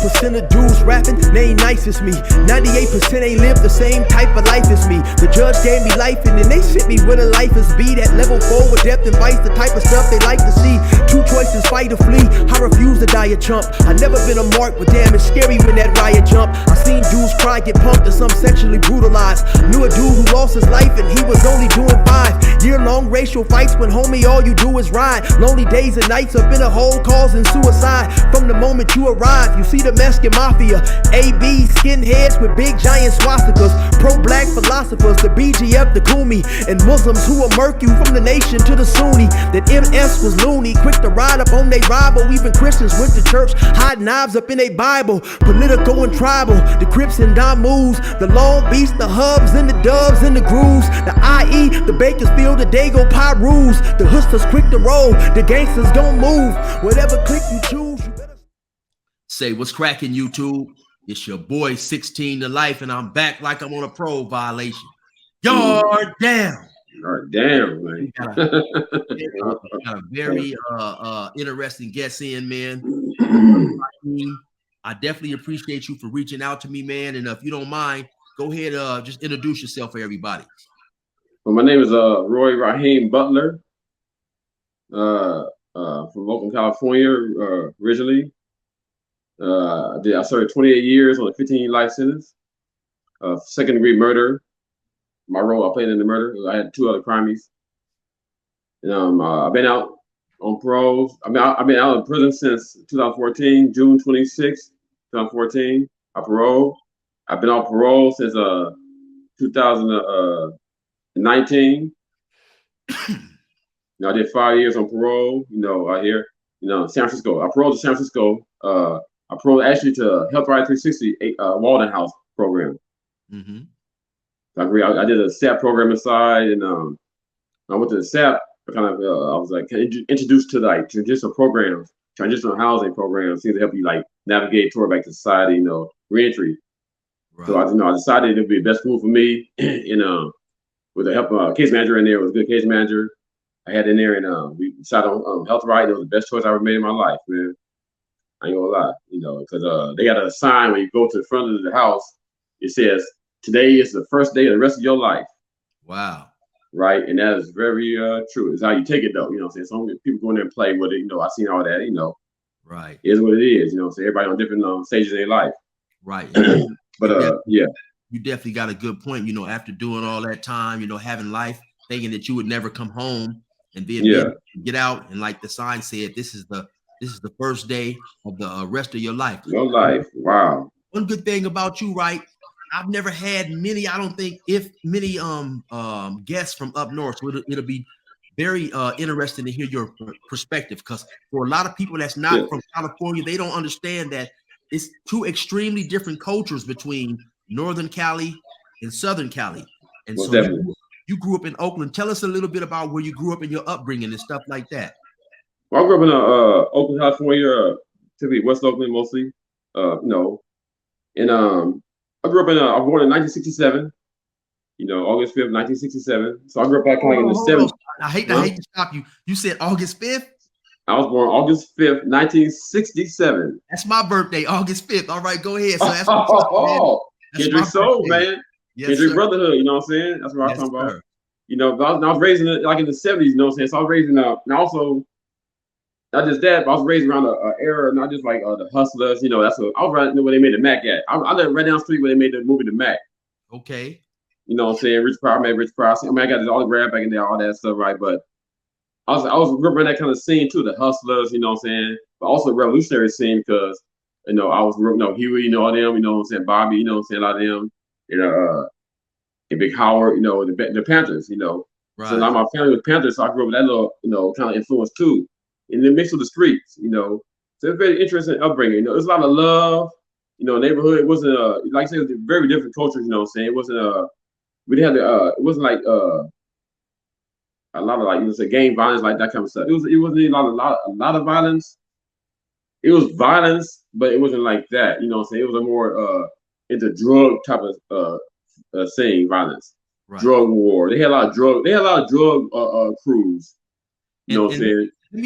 1% of dudes rapping, they ain't nice as me. 98% ain't live the same type of life as me. The judge gave me life and then they sent me where the life is be. That level 4 with depth and vice, the type of stuff they like to see. Two choices, fight or flee. I refuse to die a chump. I never been a mark, but damn, it's scary when that riot jump. I seen dudes cry, get pumped, and some sexually brutalized. Knew a dude who lost his life and he was only doing 5 year-long racial fights when homie all you do is ride. Lonely days and nights up in a hole causing suicide. From the moment you arrive, you see the Mexican mafia, AB skinheads with big giant swastikas, pro-black philosophers, the BGF, the Kumi, and Muslims who will murk you from the nation to the Sunni. That MS was loony, quick to ride up on they rival. Even Christians went to church, hide knives up in a Bible. Political and tribal, the Crips and Damus, the Long Beach, the Hubs and the Dubs and the Grooves, the IE, the Bakersfield, the Dago Pyrus, the Hustlers quick to roll, the gangsters don't move. Whatever click you choose, you better say what's cracking, YouTube. It's your boy 16 to life, and I'm back like I'm on a parole violation. Yard down. Yard down, man. Got a very interesting guest in, man. I definitely appreciate you for reaching out to me, man. And if you don't mind, go ahead, just introduce yourself for everybody. Well, my name is Roy Raheem Butler, from Oakland, California, originally. I served 28 years on a 15-year life sentence. Second-degree murder. My role, I played in the murder. I had 2 other crimes. And I've been out on parole. I've been out of prison since 2014, June 26, 2014. I paroled. I've been on parole since 2019. I did 5 years on parole. Out here, San Francisco. I paroled to San Francisco. I paroled actually to Health Right 360 Walden House program. Mm-hmm. I did a SAP program inside, and I went to the SAP. I was like introduced to like transitional programs, transitional housing programs, things to help you like navigate toward back to society, reentry. Right. So I decided it would be the best move for me, and with the help of a case manager in there, was a good case manager I had in there, and we decided on Health Right. It was the best choice I ever made in my life, man. I ain't gonna lie, because they got a sign when you go to the front of the house. It says, "Today is the first day of the rest of your life." Wow. Right, and that is very true. It's how you take it, though. You know what I'm saying? Some people go in there and play with it. I seen all that. Right. It is what it is. So everybody on different stages in their life. Right. But yeah. You definitely got a good point. After doing all that time, having life, thinking that you would never come home, and then get out, and like the sign said, this is the first day of the rest of your life. Your life. Wow. One good thing about you, right? I've never had many, I don't think, if many guests from up north. So it'll be very interesting to hear your perspective, because for a lot of people that's not from California, they don't understand that it's 2 extremely different cultures between Northern Cali and Southern Cali. And so you grew up in Oakland. Tell us a little bit about where you grew up in your upbringing and stuff like that. Well, I grew up in Oakland, California, typically West Oakland mostly, and I grew up I was born in 1967, August 5th, 1967. So I grew up back in the 70s. I hate to stop you. You said August 5th? I was born August 5th, 1967. That's my birthday, August 5th. All right, go ahead. So that's Kendrick Soul, man. Yes, Kendrick Brotherhood, you know what I'm saying? That's what I'm talking about. I was raised in the 70s, you know what I'm saying? So I was raised in and also, not just that, but I was raised around an era, not just like the Hustlers, that's what I was right where they made the Mac at. I lived right down the street where they made the movie The Mac. Okay. You know what I'm saying? Rich Pryor, I made Rich Pryor. I got his autograph back in there, all that stuff, right? But I was grew up in that kind of scene too, the Hustlers, you know what I'm saying? But also the revolutionary scene, because I was Huey, all them, you know what I'm saying? Bobby, you know what I'm saying? A lot of them, and Big Howard, the Panthers, Right. So now my family was Panthers, so I grew up with that little, kind of influence too. And then mixed with the streets, So it's very interesting upbringing. There's a lot of love, neighborhood. It wasn't like I said, it was a very different culture, you know what I'm saying? It wasn't we didn't have it wasn't like a lot of gang violence, like that kind of stuff. It wasn't a lot of violence. It was violence, but it wasn't like that, you know what I'm saying? It was a more into drug type of thing, violence. Right. Drug war. They had a lot of drug crews. You know what I'm saying? Let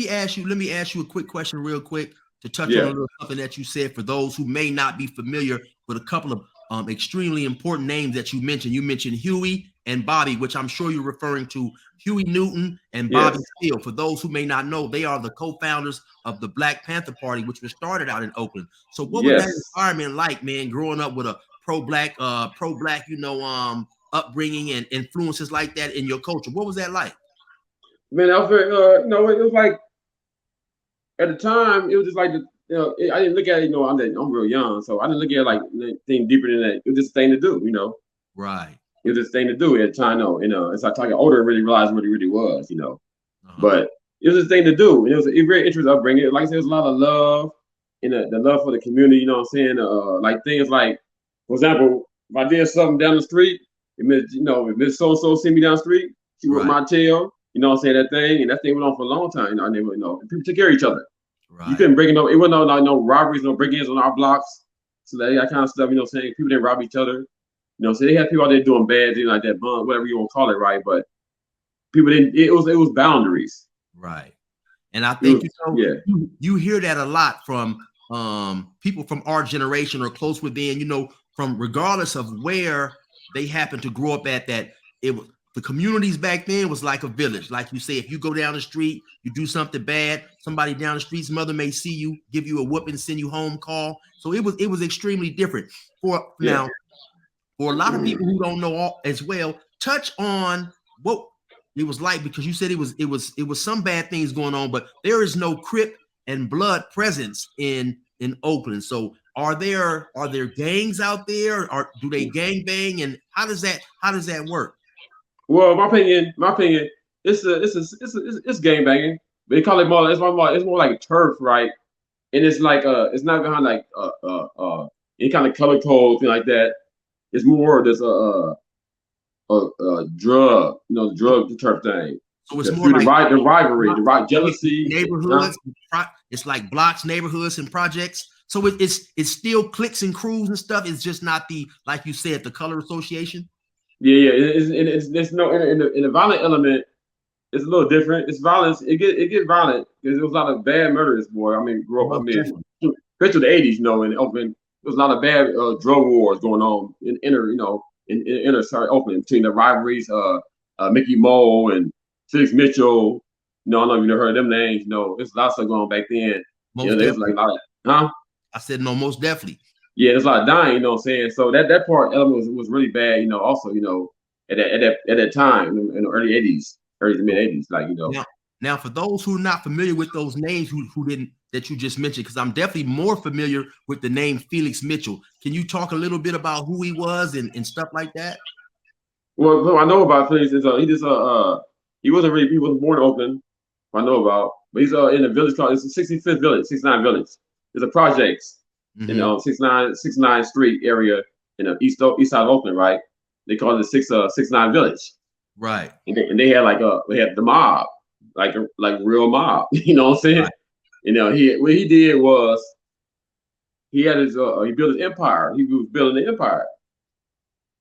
me ask you a quick question real quick. to touch on a little something that you said for those who may not be familiar with a couple of extremely important names that you mentioned. You mentioned Huey and Bobby, which I'm sure you're referring to Huey Newton and Bobby Seale. For those who may not know, they are the co-founders of the Black Panther Party, which was started out in Oakland. So what was that environment like, man, growing up with a pro-black, upbringing and influences like that in your culture? What was that like? Man, I was very, it was like, at the time, it was just like, I didn't look at it, I'm real young, so I didn't look at it like anything deeper than that. It was just a thing to do, Right. It was just a thing to do at the time, as I talk older, I really realized what it really was, But it was a thing to do, and it was a very interesting upbringing. Like I said, there was a lot of love, and the love for the community, you know what I'm saying? Like things like, for example, if I did something down the street, if Miss So-and-so see me down the street, she whooped my tail, you know what I'm saying, that thing went on for a long time, people took care of each other. Right. You couldn't break it, it wasn't no robberies, no break-ins on our blocks, so that kind of stuff, saying, people didn't rob each other, so they had people out there doing bad, things like that, whatever you want to call it, right, but people didn't, it was boundaries. Right. And I think, you hear that a lot from people from our generation or close within, from regardless of where they happen to grow up at, that it was, the communities back then was like a village. Like you say, if you go down the street, you do something bad, somebody down the street's mother may see you, give you a whooping, send you home call. So it was extremely different. Now, for a lot of people who don't know as well, touch on what it was like, because you said it was some bad things going on, but there is no Crip and Blood presence in Oakland. So are there gangs out there, or do they gang bang, and how does that work? Well, my opinion, it's gang banging. They call it more. It's more like turf, right? And it's like it's not behind like any kind of color code thing like that. It's more there's a drug, drug turf thing. So it's more like the rivalry, the jealousy, neighborhoods. It's like blocks, neighborhoods, and projects. So it's still cliques and crews and stuff. It's just not like you said, the color association. Yeah. It's no in the violent element. It's a little different. It's violence. It get violent because there was a lot of bad murders, boy. I mean, especially the '80s, in Oakland, there was a lot of bad drug wars going on in inner Oakland, between the rivalries, Mickey Moe and Felix Mitchell. I don't know if you never heard of them names. There's a lot of stuff going on back then. There's like a lot of, I said no, most definitely. Yeah, there's a lot of dying, you know what I'm saying? So that part element was really bad, also, at that time in the early 80s, early to mid 80s, Now, for those who are not familiar with those names who didn't, that you just mentioned, because I'm definitely more familiar with the name Felix Mitchell. Can you talk a little bit about who he was and stuff like that? Well, what I know about Felix is he wasn't born in Oakland, I know about, but he's in a village called, it's the 65th village, 69 village. There's a projects. In 69th Street area in the east side of Oakland, right? They call it the 69 Village, right? And they had they had the mob, like real mob, you know what I'm saying? Right. What he did was he had he built his empire. He was building an empire,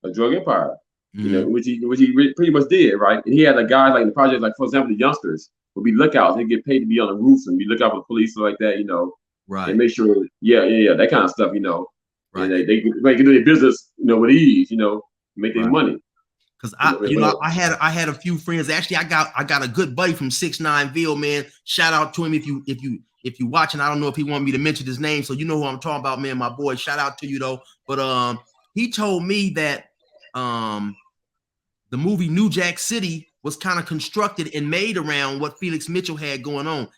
a drug empire, which he pretty much did, right? And he had guys like in the project, like for example, the youngsters would be lookouts. They get paid to be on the roofs and be lookout for the police, stuff like that, Right. And make sure, that kind of stuff, Right. And they can do their business, with ease, make their money. Because I had a few friends. Actually, I got a good buddy from 69ville, man. Shout out to him if you watching. I don't know if he want me to mention his name, so you know who I'm talking about, man. My boy. Shout out to you though. But he told me that the movie New Jack City was kind of constructed and made around what Felix Mitchell had going on.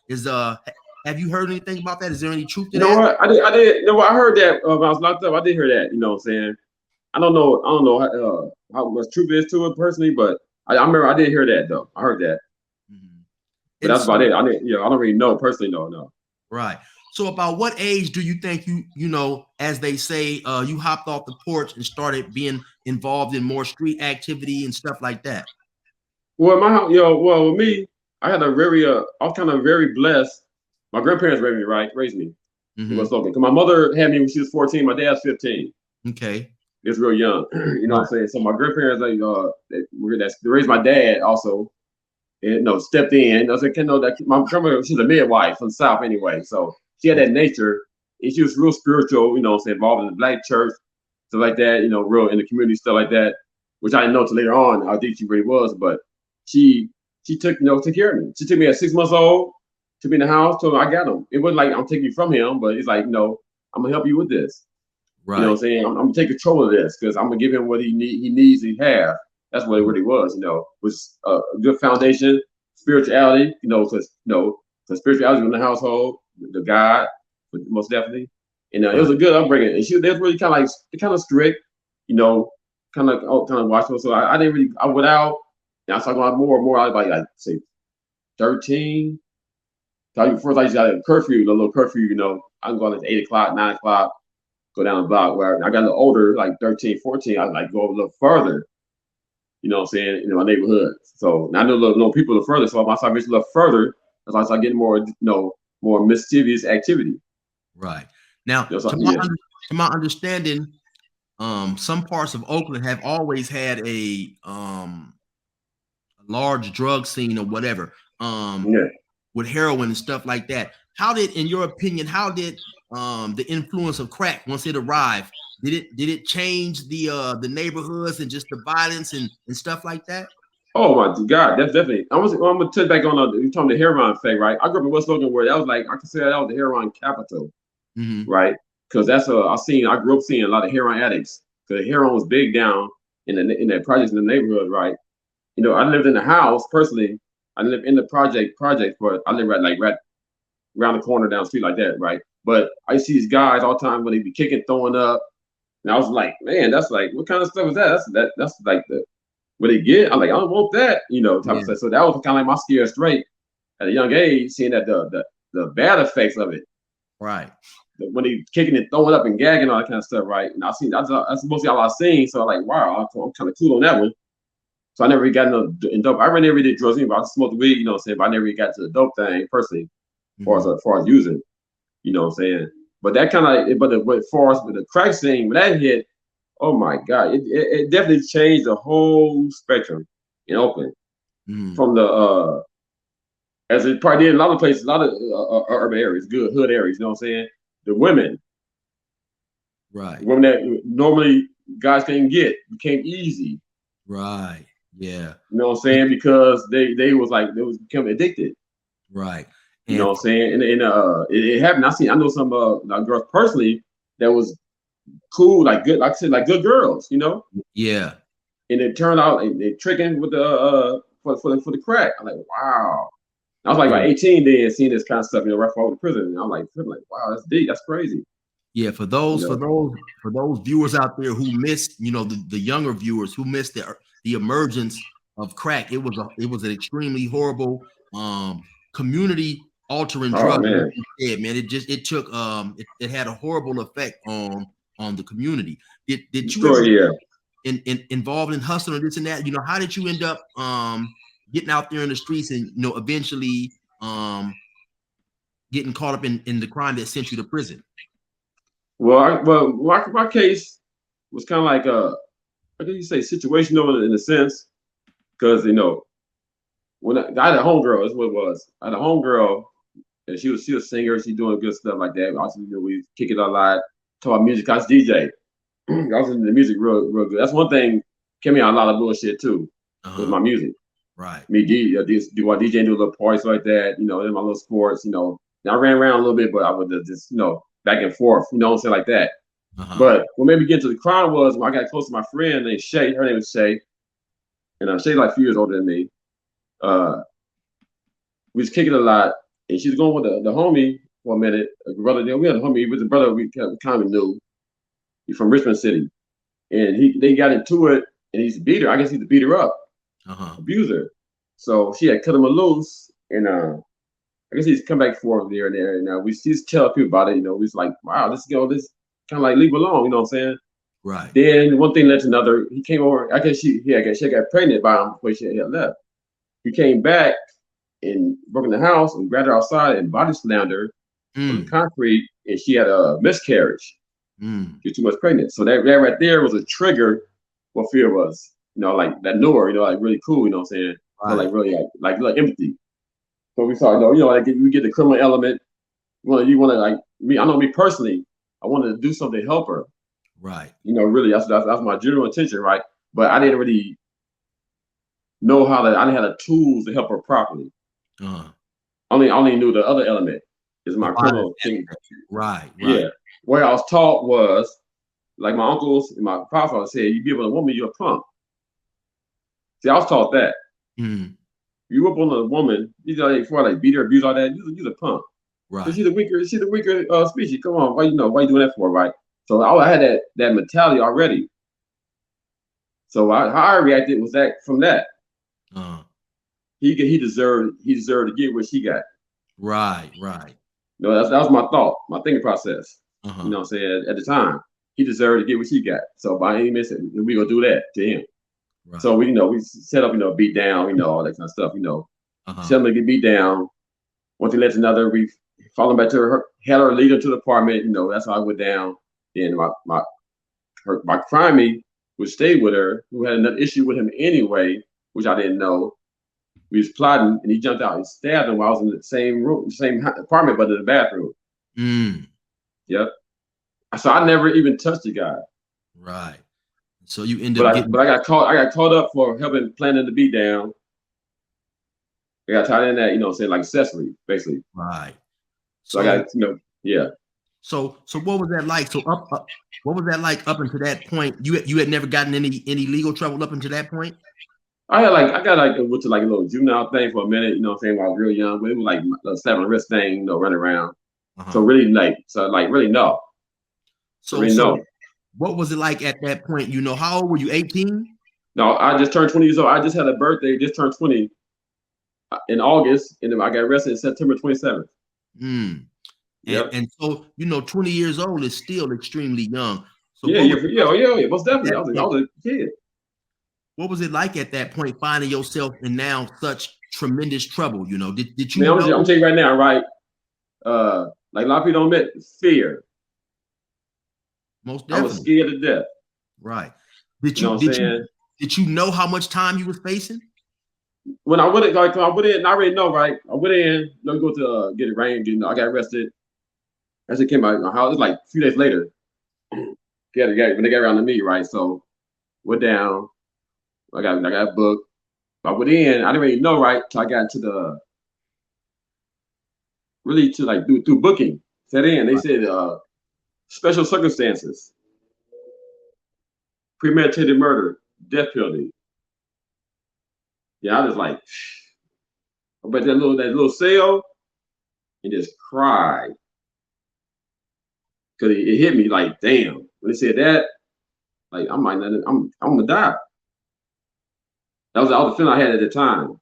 Have you heard anything about that? Is there any truth to that? What? I did. I heard that when I was locked up. I did hear that. You know what I'm saying? I don't know how much truth is to it personally, but I remember I did hear that though. I heard that. But that's about it. I don't really know personally. No. Right. So about what age do you think as they say, you hopped off the porch and started being involved in more street activity and stuff like that? Well, with me, I had I was kind of very blessed. My grandparents raised me. Because my mother had me when she was 14. My dad's 15. Okay. It's real young. You know what I'm saying? So my grandparents, they raised my dad also. And, stepped in. I was like, my grandmother, she's a midwife from the South anyway. So she had that nature, and she was real spiritual, you know what I'm saying, involved in the black church, stuff like that, you know, real in the community, stuff like that, which I didn't know till later on how deep she really was, but she took, you know, took care of me. She took me at 6 months old, took me in the house, told me I got him. It wasn't like I'm taking you from him, but it's like, no, I'm gonna help you with this. Right. You know what I'm saying? I'm gonna take control of this because I'm gonna give him what he needs and have. That's what it really was, you know, was a good foundation, spirituality, you know, because the spirituality in the household, the God, most definitely. And it was a good upbringing. And they was really kind of strict, you know, kind of watchful. So I didn't really, I went out and I started going out more and more. I was like say 13. So first I used to have a curfew, a little curfew, you know. I can go out at 8 o'clock, 9 o'clock, go down the block. Where I got a little older, like 13, 14, I like go a little further, you know what I'm saying, in my neighborhood. So now I know little people a little further. So I started reaching a little further as I started getting more, you know, more mischievous activity. Right. Now, You know, so, to my understanding, some parts of Oakland have always had a large drug scene or whatever, with heroin and stuff like that. How did, in your opinion, the influence of crack, once it arrived, did it change the neighborhoods and just the violence and stuff like that? Oh my God, that's definitely. I'm gonna touch back on you talking the heroin thing, right? I grew up in West Oakland where that was like I consider that was the heroin capital, right? Because I grew up seeing a lot of heroin addicts because heroin was big down in the projects in the neighborhood, right? You know, I lived in the house personally. I lived in the project, but I live right around the corner down the street like that, right? But I see these guys all the time when they be kicking, throwing up, and I was like, man, that's like, what kind of stuff is that? That's like what they get. I'm like, I don't want that, you know, type of stuff. So that was kind of like my scare straight at a young age, seeing that the bad effects of it, right? When they kicking and throwing up and gagging, all that kind of stuff, right? And that's mostly all I've seen. So I'm like, wow, I'm kind of cool on that one. So I never really got in dope. I never really did drugs anyway. I smoked weed, you know what I'm saying? But I never really got to the dope thing personally, as far as using, you know what I'm saying? But that kind of, but as far as with the crack scene, when that hit, oh my God, it definitely changed the whole spectrum in Oakland. From the as it probably did in a lot of places, a lot of urban areas, good hood areas, you know what I'm saying? The women, women that normally guys couldn't get, became easy. Right. Yeah. You know what I'm saying? Because they was becoming addicted. Right. You know what I'm saying? And it happened. I know some girls personally that was cool, like good, like I said, like good girls, you know? Yeah. And it turned out they tricking with the for the crack. I'm like, wow. I was like about 18 then, seeing this kind of stuff, you know, right before the prison. And I'm like, wow, that's deep, that's crazy. Yeah, for those viewers out there who missed, you know, the younger viewers who missed the emergence of crack, it was an extremely horrible community altering drug. Man. Yeah, man, it took it had a horrible effect on the community. Did you ever involved in hustling or this and that? You know, how did you end up getting out there in the streets and, you know, eventually getting caught up in the crime that sent you to prison? Well, my case was kind of like how can you say situational in a sense, because you know when I had a homegirl, that's what it was. I had a homegirl, and she was a singer. She doing good stuff like that. Also, you know, we kick it a lot, talk about music. I was DJ. I was into the music real good. That's one thing kept me on a lot of bullshit too, with my music. Right. Me DJing, do a little parties like that. You know, in my little sports. You know, and I ran around a little bit, but I would just, you know, back and forth, you know what I'm saying, like that. But what made me get into the crime was when I got close to my friend named Shay. Her name is Shay, and Shay's like a few years older than me. We was kicking a lot, and she was going with the homie for a minute. A brother, we had a homie. He was a brother we kind of knew. He's from Richmond City, and they got into it, and he's beat her. I guess he's beat her up, abused her. So she had cut him loose, and I guess he's come back forth there and there. And we just tell people about it. You know, we was like, wow, this kind of like leave alone. You know what I'm saying? Right. Then one thing led to another. He came over. I guess she got pregnant by him before she had left. He came back and broke in the house and grabbed her outside and body slammed her on the concrete, and she had a miscarriage. She was too much pregnant. So that right there was a trigger what fear was. You know, like that knew her, you know, like really cool, you know what I'm saying? Right. So like really like empathy. So we saw, you know, like we get the criminal element, you want to like me. I know me personally. I wanted to do something to help her. Right. You know, really, that's my general intention, right? But I didn't really know how to. I didn't have the tools to help her properly. Uh-huh. I only knew the other element is The my violence criminal thing. Right, right. Yeah, where I was taught was like my uncles and my father said, "You give a woman, you're a punk." See, I was taught that. Mm, You up on a woman, you know, before like beat her, abuse all that, you're a punk. Cause right. she's the weaker species. Come on, why you doing that for, right? So I had that mentality already. So how I reacted was that from that Uh, he deserved to get what she got. right, right. You know, that was my thought, my thinking process. You Uh-huh. know what I'm saying? At the time, he deserved to get what she got. So by any means, we gonna do that to him. So Right. we set up, beat down, all that kind of stuff, Uh-huh. Set him to get beat down. One thing led to another. We followed back to her, had her lead her to the apartment. That's how I went down. Then my crimey, who stayed with her, who had another issue with him anyway, which I didn't know. We was plotting, and he jumped out and stabbed him while I was in the same room, same apartment, but in the bathroom. Mm, Yep. So I never even touched the guy, right. So you end but up I getting but I got caught. I got caught up for helping planning the beat down. I got tied in that, saying like accessory, basically. right. So I So got, yeah. so what was that like? So what was that like up until that point? You had never gotten any legal trouble up until that point? I got like went to like a little juvenile thing for a minute, what I'm saying, while I was real young, but it was like a slap on the wrist thing, running around. So Uh-huh. really really no. So So really so no. what was it like at that point? How old were you? 18? No, I just turned 20 years old. I just had a birthday, just turned 20 in August, and then I got arrested September 27th. Mm. Yep. And so 20 years old is still extremely young. So Yeah, what was yeah, it yeah, like yeah, yeah. Most at definitely. that I point? was a kid. What was it like at that point, finding yourself in now such tremendous trouble? Did you Man, I'm know? telling you right now, right? Like a lot of people don't admit fear. Most I was definitely. scared to death. Right. Did You know you what I'm did you saying? did you know how much time you was facing? When I went in, I went in, I already know, right? I went in, go to get it rain, I got arrested. As it came out of my house, it was like a few days later. When they got around to me, right? So went down. I got booked. I went in. I didn't really know, right? Till I got into the really to like through booking. Set in. They said special circumstances, premeditated murder, death penalty. Yeah, I was like, but that little cell and just cried because it hit me like, damn. When they said that, like I'm gonna die. That was the feeling I had at the time.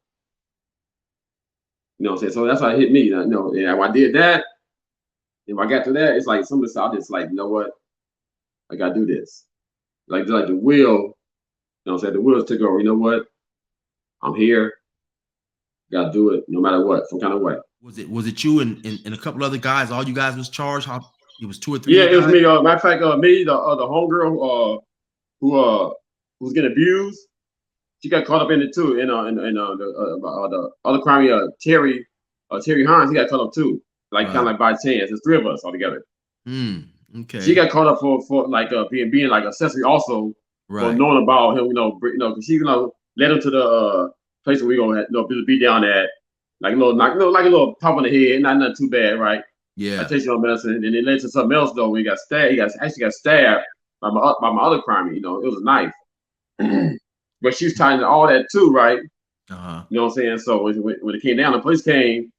You know what I'm saying? So that's how it hit me. And when I did that, if I got to that, it's like some of the stuff, I just like, you know what? I gotta do this. Like the will, what I'm saying? The wheels took over. You know what? I'm here. Gotta do it no matter what, some kind of way. Was it you and a couple other guys? All you guys was charged? How it was two or three of Yeah, you it was guys? me. Matter of fact, me, the homegirl who was getting abused, she got caught up in it too. The other crime, Terry Hines, he got caught up too. Like kind Right. of like by chance. There's three of us all together. Mm, She okay. got caught up for like being like accessory also for Right. knowing about him. Because she led him to the place where we gonna be down at like like a little pop on the head, not too bad, right? I Yeah. take you on medicine, and it led to something else though. When he got stabbed, actually got stabbed by my other crime. It was a knife, but she was tying all that too, right? Uh-huh. You know what I'm saying? So when it came down, the police came.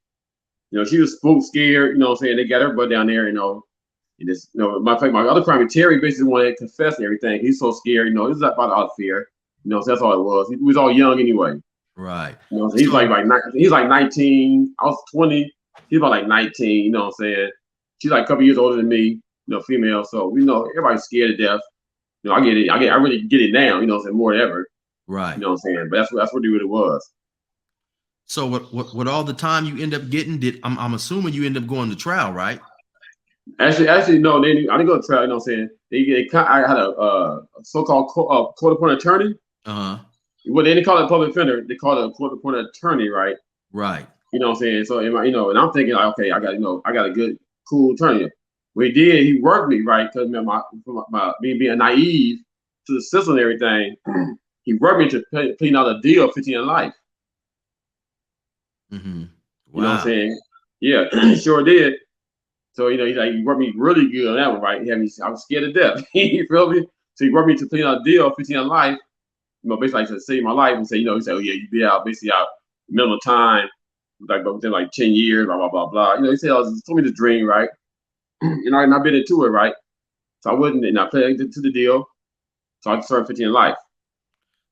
She was spooked, scared. You know what I'm saying? They got her butt down there. And this, my other crime, Terry basically wanted to confess and everything. He's so scared. It was about all fear. So that's all it was. He was all young anyway. Right. So he's So he's like 19. I was 20. He's about like 19. You know what I'm saying? She's like a couple years older than me. Female. So we know everybody's scared to death. I get it. I really get it now. You know what I'm saying? More than ever. right. You know what I'm saying? But that's what it really was. So what all the time you end up getting, I'm assuming you end up going to trial, right? Actually, no. I didn't go to trial. You know what I'm saying? I had a so-called court-appointed attorney. Uh-huh. Well, they didn't call it a public defender. They called it a court-appointed attorney, right? Right. You know what I'm saying? So, and I'm thinking, like, okay, I got a good cool attorney. What he did, he worked me, right? Because me being naive to the system and everything, he worked me to plead out a deal of 15 in life. Mm-hmm. Wow. You know what I'm saying? Yeah, sure did. So, he worked me really good on that one, right? He had me, I was scared to death. You feel me? So he worked me to plead out a deal of 15 in life, basically like to save my life and say, he said, oh yeah, you be out basically out minimum time, like within like 10 years, blah, blah, blah, blah. He said, told me the dream, right? And I've been into it, right? So I wouldn't, and I played to the deal. So I started 15 in life.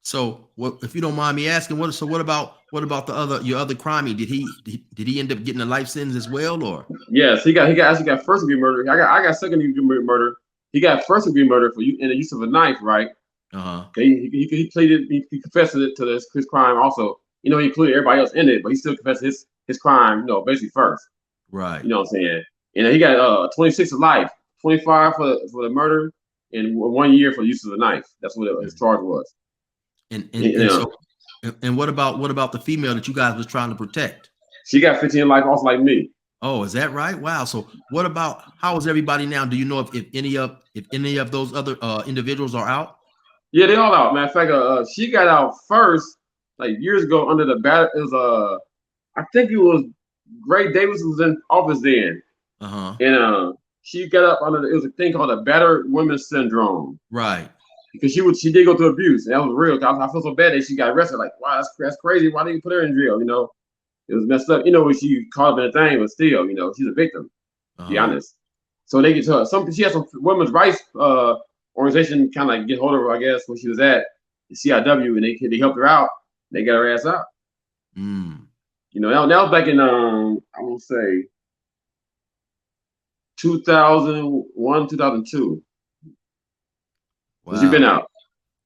So what, if you don't mind me asking, what about your other crime? Did he end up getting a life sentence as well, or? Yes, he actually got first degree murder. I got second degree murder. He got first degree murder in the use of a knife, right? He pleaded, he confessed it to his crime also. He included everybody else in it, but he still confessed his crime, basically first. Right. You know what I'm saying? And he got 26 to life, 25 for the murder, and 1 year for the use of the knife. That's what his charge was. And what about the female that you guys was trying to protect? She got 15 in life, also like me. Oh, is that right? Wow. So what about, how is everybody now? Do you know if any of those other individuals are out? Yeah, they all out. Matter of fact, she got out first, like years ago under the bat. It was I think it was Gray Davis was in office then. And she got up under it was a thing called a battered women syndrome. Right. Because she did go through abuse, and that was real. I feel so bad that she got arrested. Like, wow, that's crazy. Why didn't you put her in jail? It was messed up. When she caught up in a thing, but still, she's a victim. To be honest. So they get to her. She had some women's rights organization kind of like get hold of her, I guess, where she was at, the CIW, and they helped her out. They got her ass out. That was back in I won't say 2001, 2002. Wow. You've been out.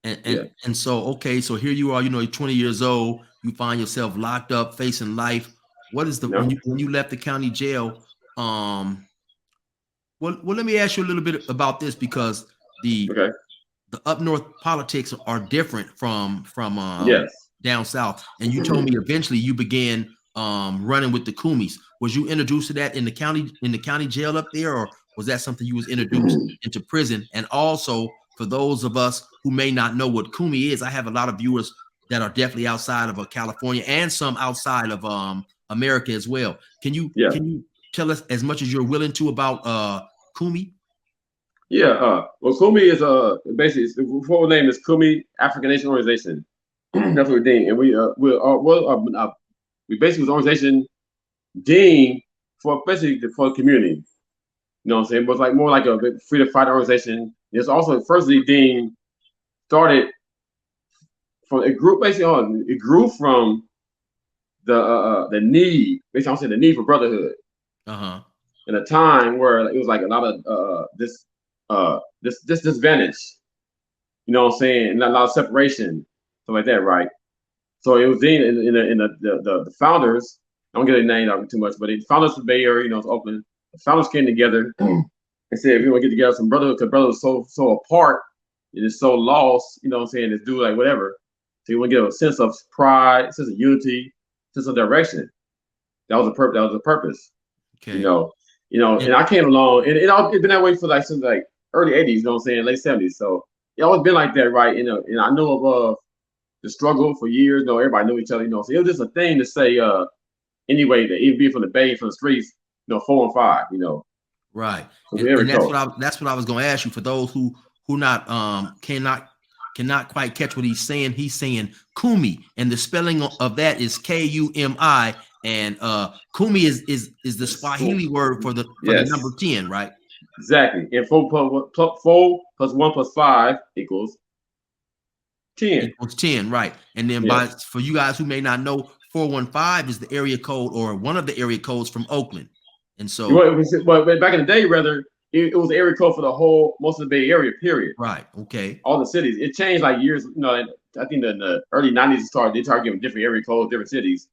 And so, okay, so here you are, you're 20 years old, you find yourself locked up, facing life. What is when you left the county jail? Well, let me ask you a little bit about this, because the up north politics are different from down south. And you told me eventually you began running with the Kumis. Was you introduced to that in the county jail up there, or was that something you was introduced into prison? And also, for those of us who may not know what Kumi is, I have a lot of viewers that are definitely outside of California and some outside of America as well. Can you tell us as much as you're willing to about Kumi? Yeah, well, Kumi is basically the full name is Kumi African Nation Organization. That's what we're doing, and we basically was an organization deemed for basically for the community. You know what I'm saying? It was like more like a freedom fighter organization. It's also firstly deemed started from it grew from the need, basically I'm saying the need for brotherhood. In a time where it was like a lot of this disadvantage. You know what I'm saying? And a lot of separation, stuff like that, right? So it was in the founders. I don't get their name out too much, but the founders of the Bay Area, it's Oakland. The founders came together and said, if we want to get together some brotherhood, because brothers are so apart, it is so lost, you know what I'm saying, it's do like whatever. So you want to get a sense of pride, a sense of unity, sense of direction. That was the purpose. Okay. And I came along, and it's been that way for since early 80s, you know what I'm saying, late 70s. So it always been like that, right? And I know of the struggle for years, everybody knew each other, so it was just a thing to say, anyway, that even be from the Bay, from the streets, 4 and 5, Right. And that's what I was going to ask you. For those who cannot quite catch what he's saying Kumi, and the spelling of that is Kumi, and Kumi is the Swahili word for the number 10, right? Exactly. And 4 plus 1 plus 5 equals 10. Equals 10, right? And then for you guys who may not know, 415 is the area code, or one of the area codes from Oakland. And so, well, back in the day, rather, it was the area code for most of the Bay Area, period. Right. Okay. All the cities. It changed like years. I think in the early 90s, they started giving different area codes, different cities,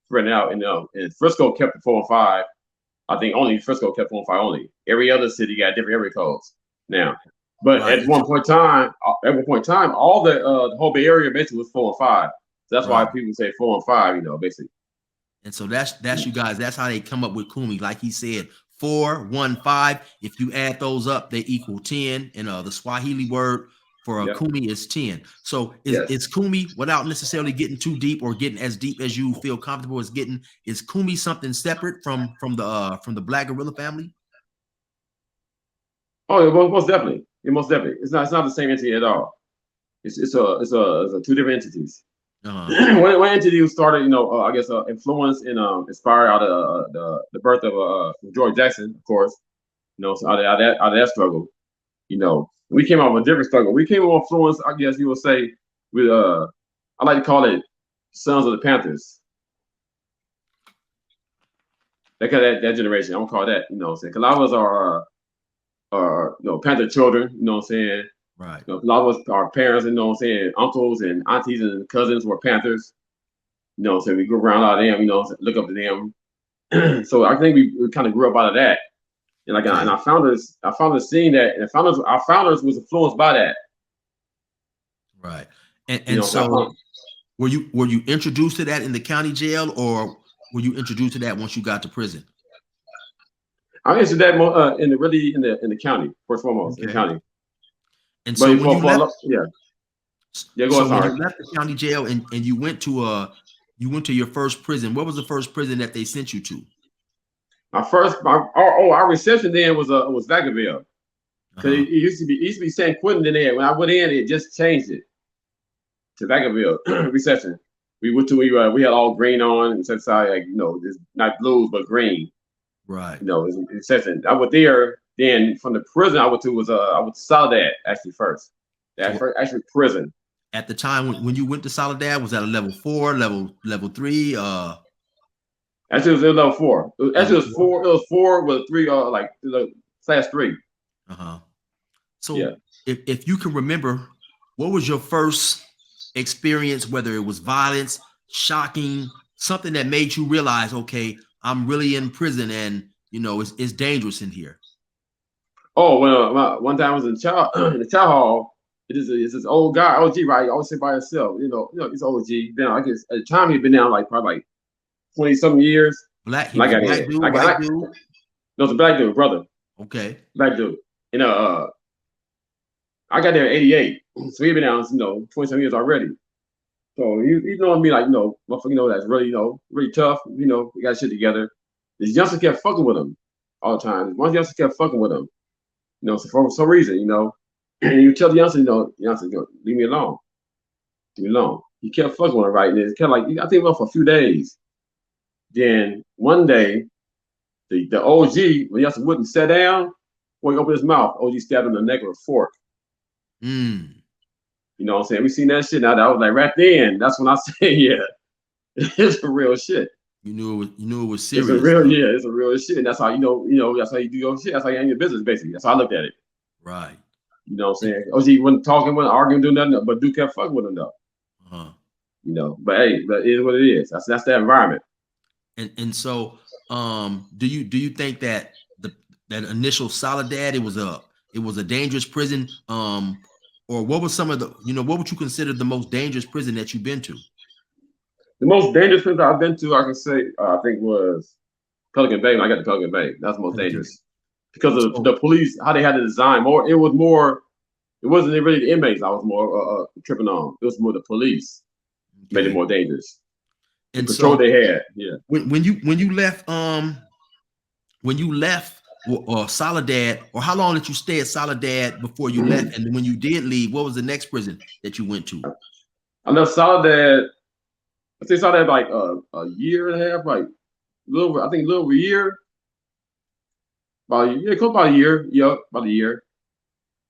spreading out. And Frisco kept the 4 and 5. I think only Frisco kept 4 and 5 only. Every other city got different area codes now. But at one point in time, all the whole Bay Area basically was 4 and 5. So that's why people say 4 and 5, basically. And so that's you guys. That's how they come up with Kumi. Like he said, 415. If you add those up, they equal 10. And the Swahili word for kumi is 10. So is kumi, without necessarily getting too deep or getting as deep as you feel comfortable as getting, is kumi something separate from the Black Gorilla family? Oh, most definitely. Most definitely. It's not the same entity at all. It's two different entities. One entity who started, I guess, influence and inspired out of the birth of George Jackson, of course. So out of that struggle, we came out with a different struggle. We came with influence, I guess you would say, with I like to call it Sons of the Panthers. That generation, I'm gonna call that, because a lot of us are Panther children, you know what I'm saying? Right. A lot of us, our parents, uncles and aunties and cousins were Panthers. So we grew around out of them, look up to them. So I think we kind of grew up out of that. And and our founders seeing that, and our founders was influenced by that. Right. And so were you introduced to that in the county jail, or were you introduced to that once you got to prison? I answered that in the county, first and foremost, in the county. And so when you left, go on. Sorry. When you left the county jail and you went to your first prison, what was the first prison that they sent you to? Our reception then was Vacaville. Because it used to be San Quentin in there. When I went in, it just changed it to Vacaville reception. We had all green on and such side, it's not blues but green. Right. It's reception. I went there. Then from the prison I went to Soledad actually first. Actually prison. At the time when you went to Soledad, was that a level 4, level 3? Actually, it was level 4. It was 4. It was 4 with 3, class 3. So if you can remember, what was your first experience? Whether it was violence, shocking, something that made you realize, okay, I'm really in prison, and it's dangerous in here. Oh, well, one time I was in the chow hall. It's this old guy, OG, right? He always sit by himself. He's OG. Then I guess at the time he'd been down probably 20-something years. Black dude, white dude. No, it's a black dude, brother. Okay. Black dude. I got there in '88, so he'd been down 20-some years already. So he's knowing me like motherfucker, that's really really tough. We got shit together. This youngster kept fucking with him all the time. One youngster kept fucking with him. So for some reason, and you tell the youngster, leave me alone. Leave me alone. He kept fucking with him, right? And it's kind of like, I think it went for a few days. Then one day, the OG, when the youngster wouldn't sit down, before he opened his mouth, OG stabbed him in the neck with a fork. You know what I'm saying? We seen that shit. Now that was like right then. That's when I say, yeah, it's for real shit. You knew it was serious. It's a real shit. And that's how that's how you do your shit. That's how you end your business, basically. That's how I looked at it. Right. You know what I'm saying? OG wasn't talking, wasn't arguing, doing nothing, but dude kept fucking with him though. But hey, but it is what it is. That's the environment. And so do you think that that initial Soledad, it was a dangerous prison? Or what was some of the, what would you consider the most dangerous prison that you've been to? The most dangerous prison I've been to, I can say, I think was Pelican Bay. When I got to Pelican Bay, that's the most dangerous because of the police, how they had to design more. It wasn't really the inmates I was more tripping on. It was more the police made it more dangerous. And the control they had. Yeah. When you left Soledad, or how long did you stay at Soledad before you left? And when you did leave, what was the next prison that you went to? I left Soledad. I think Soledad like a year and a half, like a little over a year. About a year. Yeah, about a year.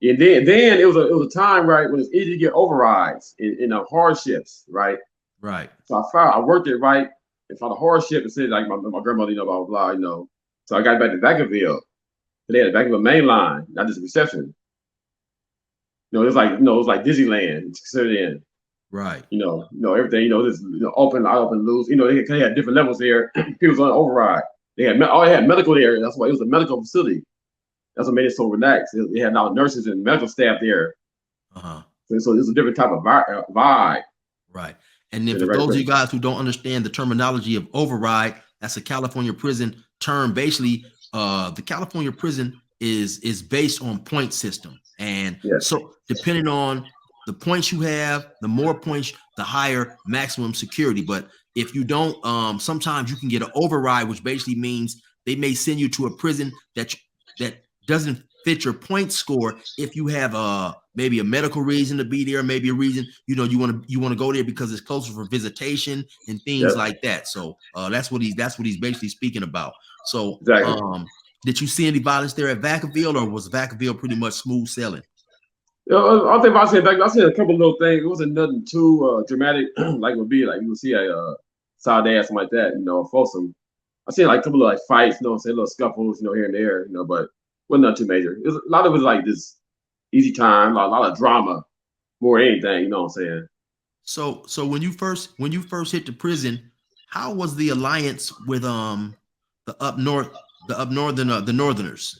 And then it was a time, right, when it's easy to get overrides in hardships, right? Right. So I worked it right and found a hardship and said like my grandmother, blah blah blah, So I got back to Vacaville. They had a Vacaville main line, not just a reception. It was like Disneyland. It's considered in. Right. Everything. This open, loose. They had different levels there. People was on override. They had medical there. That's why it was a medical facility. That's what made it so relaxed. They had now nurses and medical staff there. So it was a different type of vibe. Right. And then for those of you guys who don't understand the terminology of override, that's a California prison term. Basically, the California prison is based on point system, and Yes. so depending on the points you have, the more points, the higher maximum security. But if you don't, sometimes you can get an override, which basically means they may send you to a prison that doesn't fit your point score. If you have maybe a medical reason to be there, maybe a reason you want to go there because it's closer for visitation and things like that. So that's what he's basically speaking about. So Exactly. did you see any violence there at Vacaville, or was Vacaville pretty much smooth sailing? I think I seen a couple of little things. It wasn't nothing too dramatic, like would be like you would see a Saudade, something like that, Folsom. I seen like a couple of like fights, say little scuffles, here and there, but wasn't nothing too major. A lot of it was like this easy time, a lot of drama, more than anything, you know what I'm saying? So when you first hit the prison, how was the alliance with the Northerners?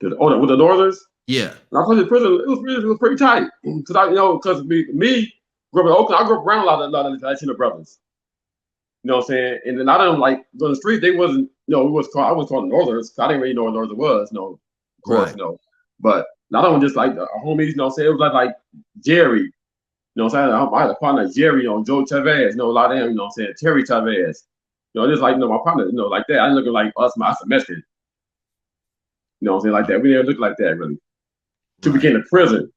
With the Northerners? Yeah. When I was in prison, it was pretty tight. Because me grew up in Oakland, I grew up around a lot of Latino brothers. You know what I'm saying? And then I didn't like on the street, they wasn't, I was called the Northerners. I didn't really know what Northern was, of course, right. But not only just like the homies, you know what I'm saying? It was like Jerry, you know what I'm saying? I had a partner, Jerry, Joe Chavez, a lot of them, you know what I'm saying? Terry Chavez. Just like, my partner, like that. I didn't look like us, my semester. You know what I'm saying? Like that. We didn't look like that, really. To become the prison,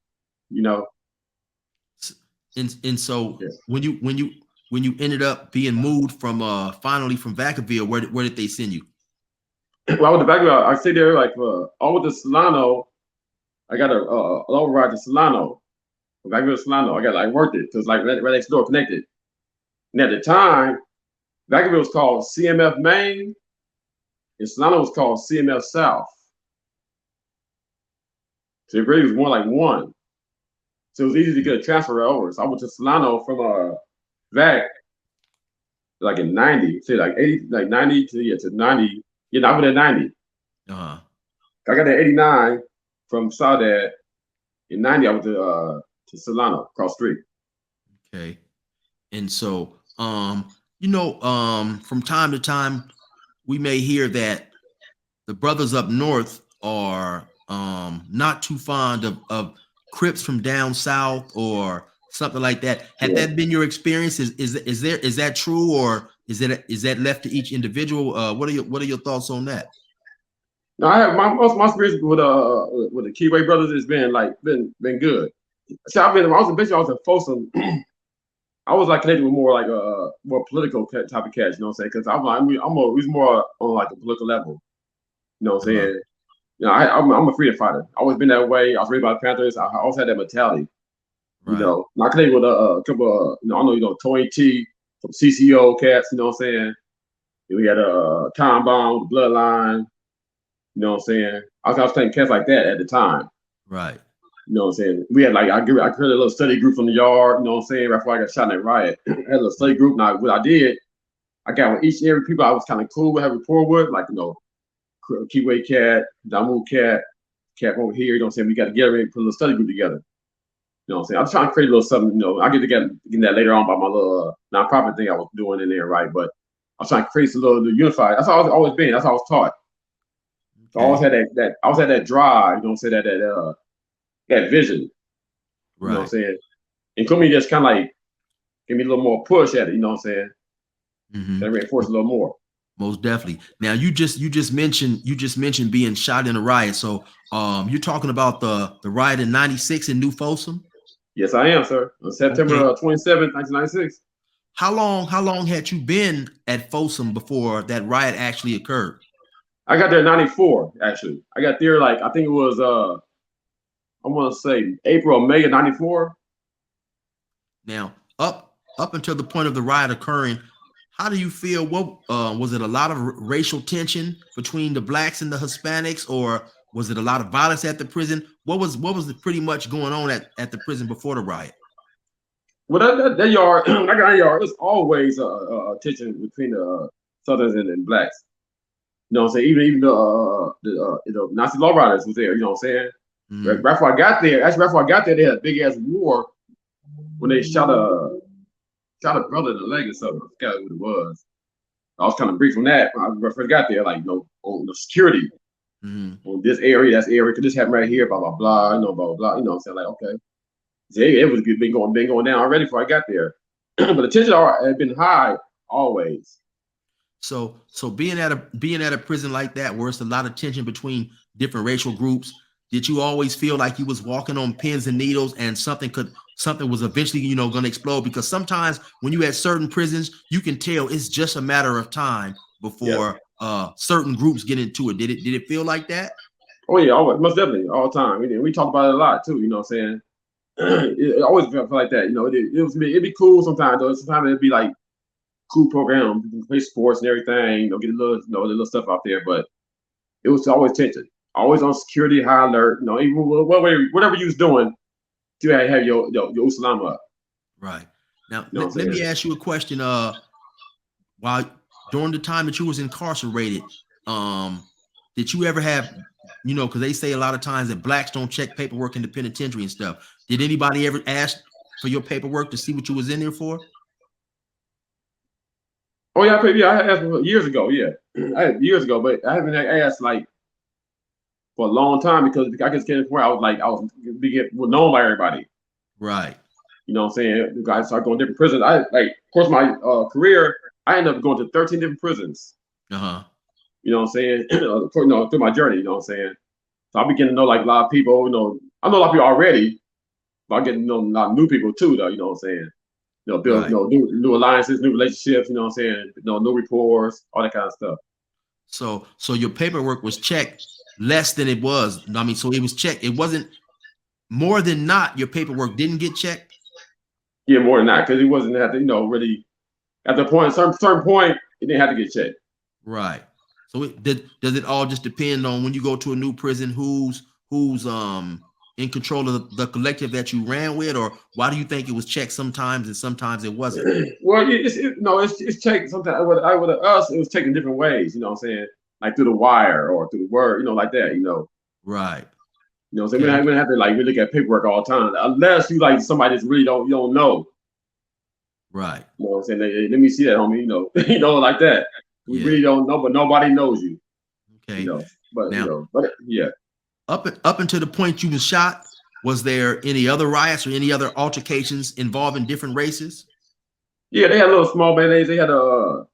And so when you ended up being moved from finally from Vacaville, where did they send you? Well, with the Vacaville, I stayed there like all with the Solano. I got a override to Solano. Vacaville to Solano. I got worked it because right next door connected. And at the time, Vacaville was called CMF Main, and Solano was called CMF South. So it really was more like one. So it was easy to get a transfer over. So I went to Solano from Vac like in 90, say like 80, like 90 to 90. I went at 90. Uh-huh. I got there 89 from Saudade. In 90, I went to Solano, across the street. Okay. And so from time to time we may hear that the brothers up north are not too fond of Crips from down south or something like that. Had that been your experience? Is that true, or is that left to each individual? What are your thoughts on that? No, I have my experience with the Keyway brothers has been been good. So I was in Folsom. I was connected with more more political type of cats, you know what I'm saying? Because we was more on a political level, you know what I'm saying? I'm a freedom fighter. I've always been that way. I was raised by the Panthers. I always had that mentality. Right. I connected with a couple of, I know, Tony T from CCO cats, you know what I'm saying? We had a Tom Bomb, Bloodline, you know what I'm saying? I was playing cats like that at the time. Right. You know what I'm saying? We had I created a little study group from the yard, you know what I'm saying? Right before I got shot in that riot. I had a little study group. Now, what I did, I got with each and every people I was kind of cool with, have rapport with, Keyway cat, Damu cat over here, you know what I'm saying? We got together and put a little study group together. You know what I'm saying? I'm trying to create a little something, I'll get that later on by my little nonprofit thing I was doing in there, right? But I was trying to create a little unified. That's how I've always been. That's how I was taught. Okay. So I always had that drive, you know what I'm saying, that vision. Right. You know what I'm saying? And Kumi just kind of give me a little more push at it, you know what I'm saying? Mm-hmm. That reinforce a little more. Most definitely. Now you just mentioned being shot in a riot. So you're talking about the riot in '96 in New Folsom? Yes, I am, sir. On September 27th, 1996. How long had you been at Folsom before that riot actually occurred? I got there in '94, actually. I got there I think it was I want to say April or May of '94. Now, up until the point of the riot occurring, how do you feel? What was it? A lot of racial tension between the blacks and the Hispanics, or was it a lot of violence at the prison? What was pretty much going on at the prison before the riot? Well, that yard, that yard, there's always tension between the Southerns and blacks. You know what I'm saying? Even the Nazi law riders was there. You know what I'm saying? Mm-hmm. Right before I got there, they had a big ass war when they shot a brother in the leg or something. I forgot what it was. I was kind of briefed on that when I first got there, like, on the security on this area, that's area, could this happen right here, blah, blah, blah, blah, blah, blah, what I'm saying? Like, okay. So it was been going down already before I got there. But the tension had been high always. So being at a prison like that, where it's a lot of tension between different racial groups, did you always feel like you was walking on pins and needles and something was eventually, going to explode? Because sometimes when you at certain prisons, you can tell it's just a matter of time before certain groups get into it. Did it feel like that? Oh yeah, always, most definitely, all the time. We talk about it a lot too. You know what I'm saying? It always felt like that. It'd be cool sometimes though. Sometimes it'd be like cool program, play sports and everything. Get a little, the little stuff out there. But it was always tension, always on security, high alert. Even whatever you was doing, you had to have your Usalam up. Right. Now, let me ask you a question. While during the time that you was incarcerated, did you ever have, because they say a lot of times that blacks don't check paperwork in the penitentiary and stuff. Did anybody ever ask for your paperwork to see what you was in there for? Oh yeah, I asked years ago. Yeah, I had years ago, but I haven't asked like for a long time because I just came to the point I was known by everybody. Right. You know what I'm saying? The guys started going to different prisons. Of course, my career, I ended up going to 13 different prisons. You know what I'm saying? Through my journey, you know what I'm saying? So I began to know like a lot of people, I know a lot of people already, but I get to know a lot of new people too, though, you know what I'm saying? Build new alliances, new relationships, you know what I'm saying? New rapports, all that kind of stuff. So your paperwork was checked less than it was. I mean, so it was checked. It wasn't more than not your paperwork didn't get checked. Yeah, more than not, because it wasn't have to, really at the point, certain point, it didn't have to get checked. Right. So does it all just depend on when you go to a new prison, who's in control of the collective that you ran with, or why do you think it was checked sometimes and sometimes it wasn't? Well, it's checked sometimes. With us, it was checked in different ways. You know what I'm saying? Like through the wire or through the word, like that. Right. So we don't have to like really look at paperwork all the time, unless you like somebody that's really you don't know. Right. You know what I'm saying? Let me see that, homie. Like that. We really don't know, but nobody knows you. Okay. But now, but yeah. Up until the point you was shot, was there any other riots or any other altercations involving different races? Yeah, they had little small mayonnaise. They had the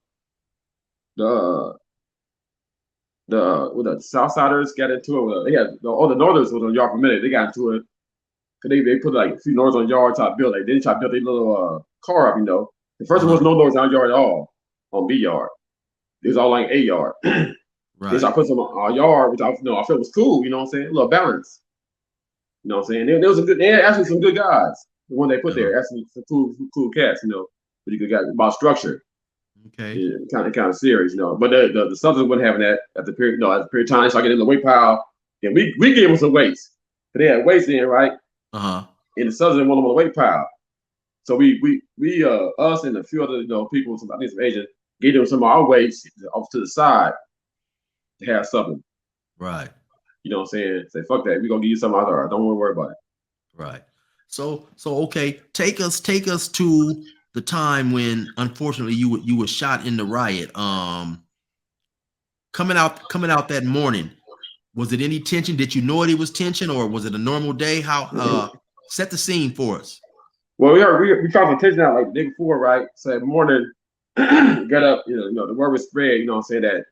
Southsiders got into it. They had all the Northerners was on yard for a minute. They got into it. They put like a few Northerners on yard, try to build. They try to build their little car up. The first one was no Northerners on yard at all on B yard. It was all like A yard. Right. So I put some yard, which I felt was cool. You know what I'm saying? A little balance. You know what I'm saying? There was they had actually some good guys. The one they put there, actually some cool cats. Pretty good guys about structure. Okay. Yeah, kind of serious, But the Southerners wasn't having that at the period. At the period of time, so I get in the weight pile. And we gave them some weights. But they had weights in, right? And the Southerners didn't want them on the weight pile. So we us and a few other people, I think some Asians, gave them some of our weights off to the side to have something. Right. You know what I'm saying? Say, fuck that. We're gonna give you something out. Don't worry about it. Right. So okay, take us to the time when unfortunately you were shot in the riot. Coming out that morning, was it any tension? Did you know it was tension, or was it a normal day? How set the scene for us? Well, we found some tension out like the day before, right? So that morning, got up, the word was spread, you know what I'm saying, that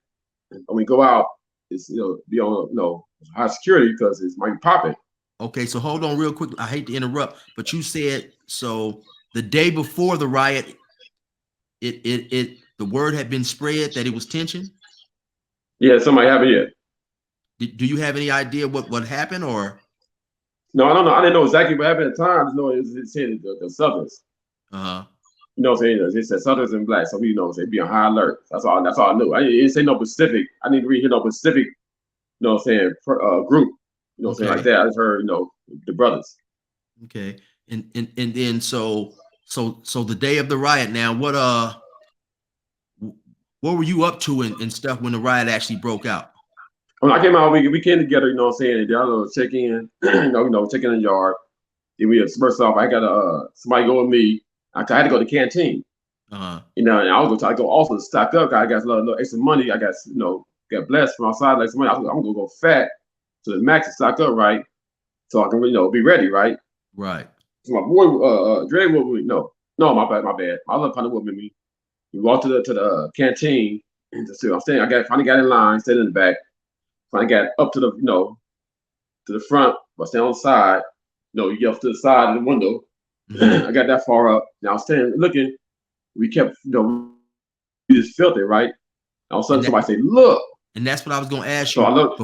when we go out, it's be on high security because it's might be popping. Okay, so hold on real quick. I hate to interrupt, but you said so the day before the riot, the word had been spread that it was tension? Yeah, somebody have it yet. Do you have any idea what happened, or? No, I don't know. I didn't know exactly what happened at the time. I just know it said the Southerners. You know what I'm saying? It said Southerners and blacks, so we they'd be on high alert. That's all I knew. I didn't say no specific. I didn't really hear no specific, you know what I'm saying, group. You know what I'm saying, like that. I just heard, the brothers. Okay. And then so the day of the riot now, what were you up to and stuff when the riot actually broke out? When I came out, we came together, you know what I'm saying, and did a check in, check in the yard. Then we first off, I got somebody go with me. I had to go to the canteen. You know, and I was gonna try to go also stock up. I got a little extra money. I got, got blessed from outside like some money. I'm gonna go fat to the max and stock up, right? So I can, be ready, right? Right. So my boy, Dre, no, my bad. My little partner with me. We walked to the canteen and just I'm staying. Finally got in line, stayed in the back. Finally got up to the, to the front, but staying on the side. You get up to the side of the window. I got that far up. Now I was standing looking. We kept, we just felt it, right? All of a sudden, somebody say, "Look!" And that's what I was going to ask So you. I looked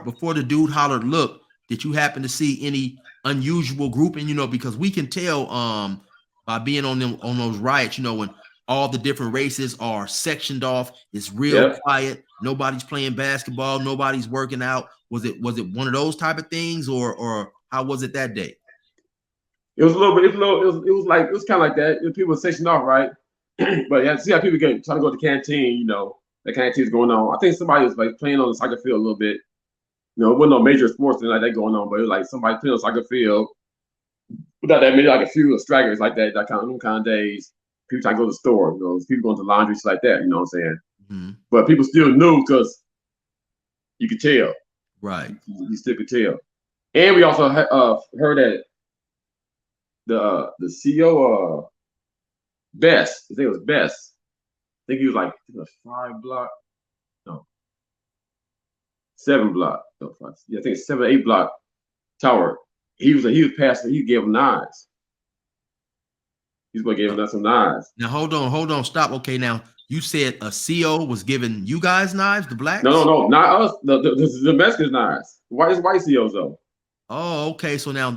Before the dude hollered, "Look!" Did you happen to see any unusual grouping? Because we can tell by being on those riots. When all the different races are sectioned off, it's real quiet. Nobody's playing basketball. Nobody's working out. Was it one of those type of things, or how was it that day? It was a little bit. It was kind of like that. People were sectioned off, right? But yeah, see how people trying to go to the canteen. The canteen's going on. I think somebody was like playing on the soccer field a little bit. It wasn't no major sports like that going on, but it was like somebody playing on the soccer field. Without that, maybe like a few stragglers like that kind of days. People trying to go to the store. People going to laundry, shit like that. You know what I'm saying? Mm-hmm. But people still knew because you could tell. Right. You still could tell. And we also heard that the CEO Best, his name was Best. I think he was like 5 block, no, 7 block. No, 5, yeah, I think it's 7, 8 block tower. He was passing. He gave him knives. He's going to give him some knives. Now hold on, stop. Okay, now you said a CO was giving you guys knives, the blacks? No, not us. The Mexicans knives. White COs though. Oh, okay. So now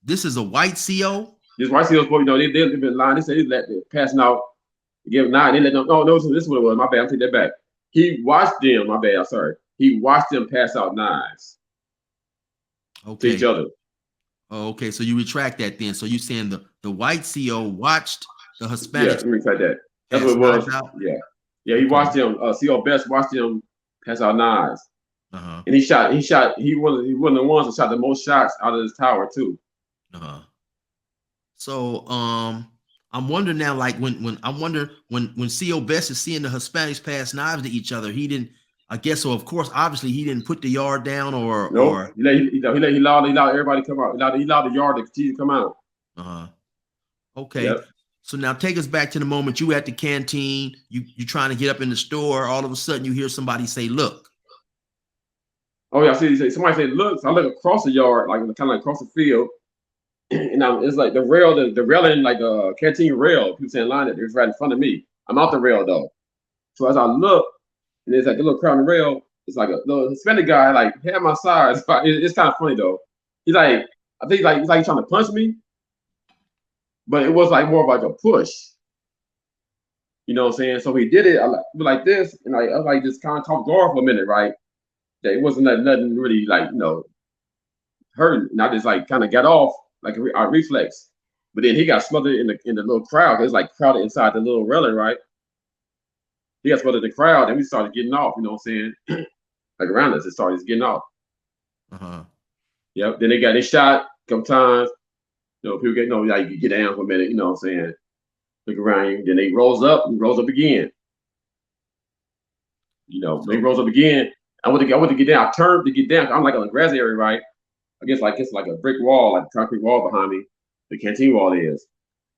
this is a white CO. This white COs, they've been in line. They said they're passing out. They give them knives. They let them. No, this is what it was. My bad. I'm taking that back. He watched them. My bad. I'm sorry. He watched them pass out knives. Okay. To each other. Oh, okay. So you retract that then. So you saying the white CO watched the Hispanic? Yeah, let me retract that. That's what it was. Yeah. He watched them. CO Best watched them pass out knives. And he shot. He was one of the ones that shot the most shots out of this tower too. So I'm wondering now, like when CO Best is seeing the Hispanics pass knives to each other, he didn't. I guess so. Of course, obviously, he didn't put the yard down or. No, or... he allowed everybody to come out. He allowed the yard to continue to come out. Okay. Yep. So now take us back to the moment you at the canteen. You trying to get up in the store. All of a sudden, you hear somebody say, "Look." Oh yeah, I see. Somebody say, "Look." So I look across the yard, like kind of like across the field, and it's like the railing, like the canteen rail. People saying line it. It's right in front of me. I'm out the rail though. So as I look. And there's like a little crowd on the rail. It's like a little Hispanic guy, like half my size. It's kind of funny though. He's like, I think he's like trying to punch me, but it was like more of like a push. You know what I'm saying? So he did it like this, and I was like just kind of caught guard for a minute, right? That it wasn't nothing really like hurting. And I just like kind of got off like a reflex. But then he got smothered in the little crowd. It was like crowded inside the little railing, right? He got smothered in the crowd, and we started getting off. You know what I'm saying? Like around us, it started getting off. Yep. Then they shot a couple times. People get like you get down for a minute. You know what I'm saying? Look around you. Then they rose up again. They rose up again. I went to get down. I turned to get down. I'm like on the grass area, right? I guess like it's like a brick wall, like a concrete wall behind me. The canteen wall is.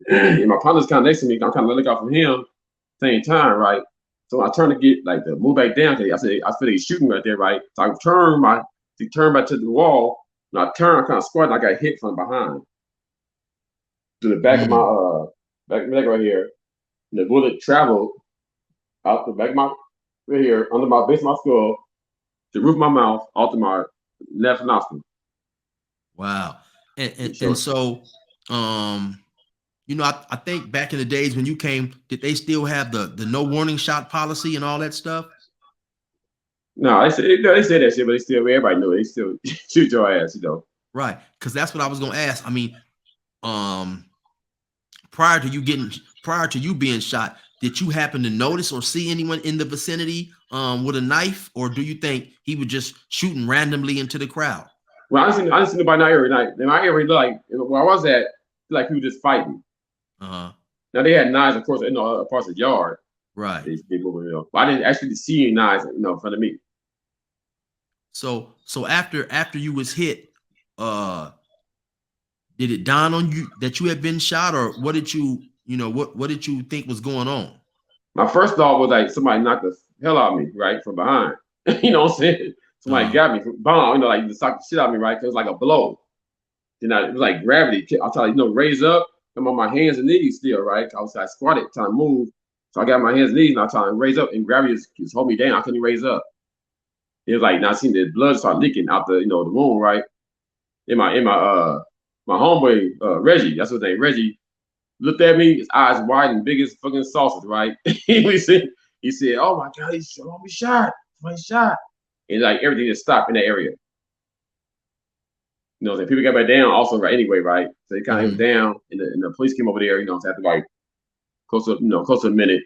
And my partner's kind of next to me. I'm kind of looking out from him. Same time, right? So I turned to get like to move back down. I said I feel he's shooting right there, right? So I turned back to the wall. And I turned, I kind of squatted, and I got hit from behind to the back of my back of my neck right here. And the bullet traveled out the back of my right here under my base of my skull, the roof of my mouth, out to my left nostril. Wow. And so I think back in the days when you came, did they still have the no warning shot policy and all that stuff? No, they said that shit, but everybody knew it. They still shoot your ass, Right, because that's what I was gonna ask. I mean, prior to you being shot, did you happen to notice or see anyone in the vicinity with a knife, or do you think he was just shooting randomly into the crowd? Well, I didn't see nobody not every night. In my area, like where I was at, like people just fighting. Now they had knives, of course, across the yard. Right. They moving, but I didn't actually see any knives, in front of me. So after you was hit, did it dawn on you that you had been shot, or what did what did you think was going on? My first thought was like somebody knocked the hell out of me, right, from behind. You know what I'm saying? Somebody Uh-huh. got me from behind, like just knocked the shit out of me, right? 'Cause it was like a blow. Then it was like gravity. I'll tell you, raise up. I'm on my hands and knees still, right? I squatted trying to move. So I got my hands and knees and I trying to raise up and gravity just hold me down. I couldn't raise up. It was like now I seen the blood start leaking out the the wound, right? In my homeboy, Reggie, that's his name, Reggie, looked at me, his eyes wide and big as fucking saucers, right? he said, "Oh my God, he's shot. Somebody shot." And like everything just stopped in that area. You know, what I'm saying? People got back down also right anyway, right? So they kind of was down, and the police came over there. After like close to a minute.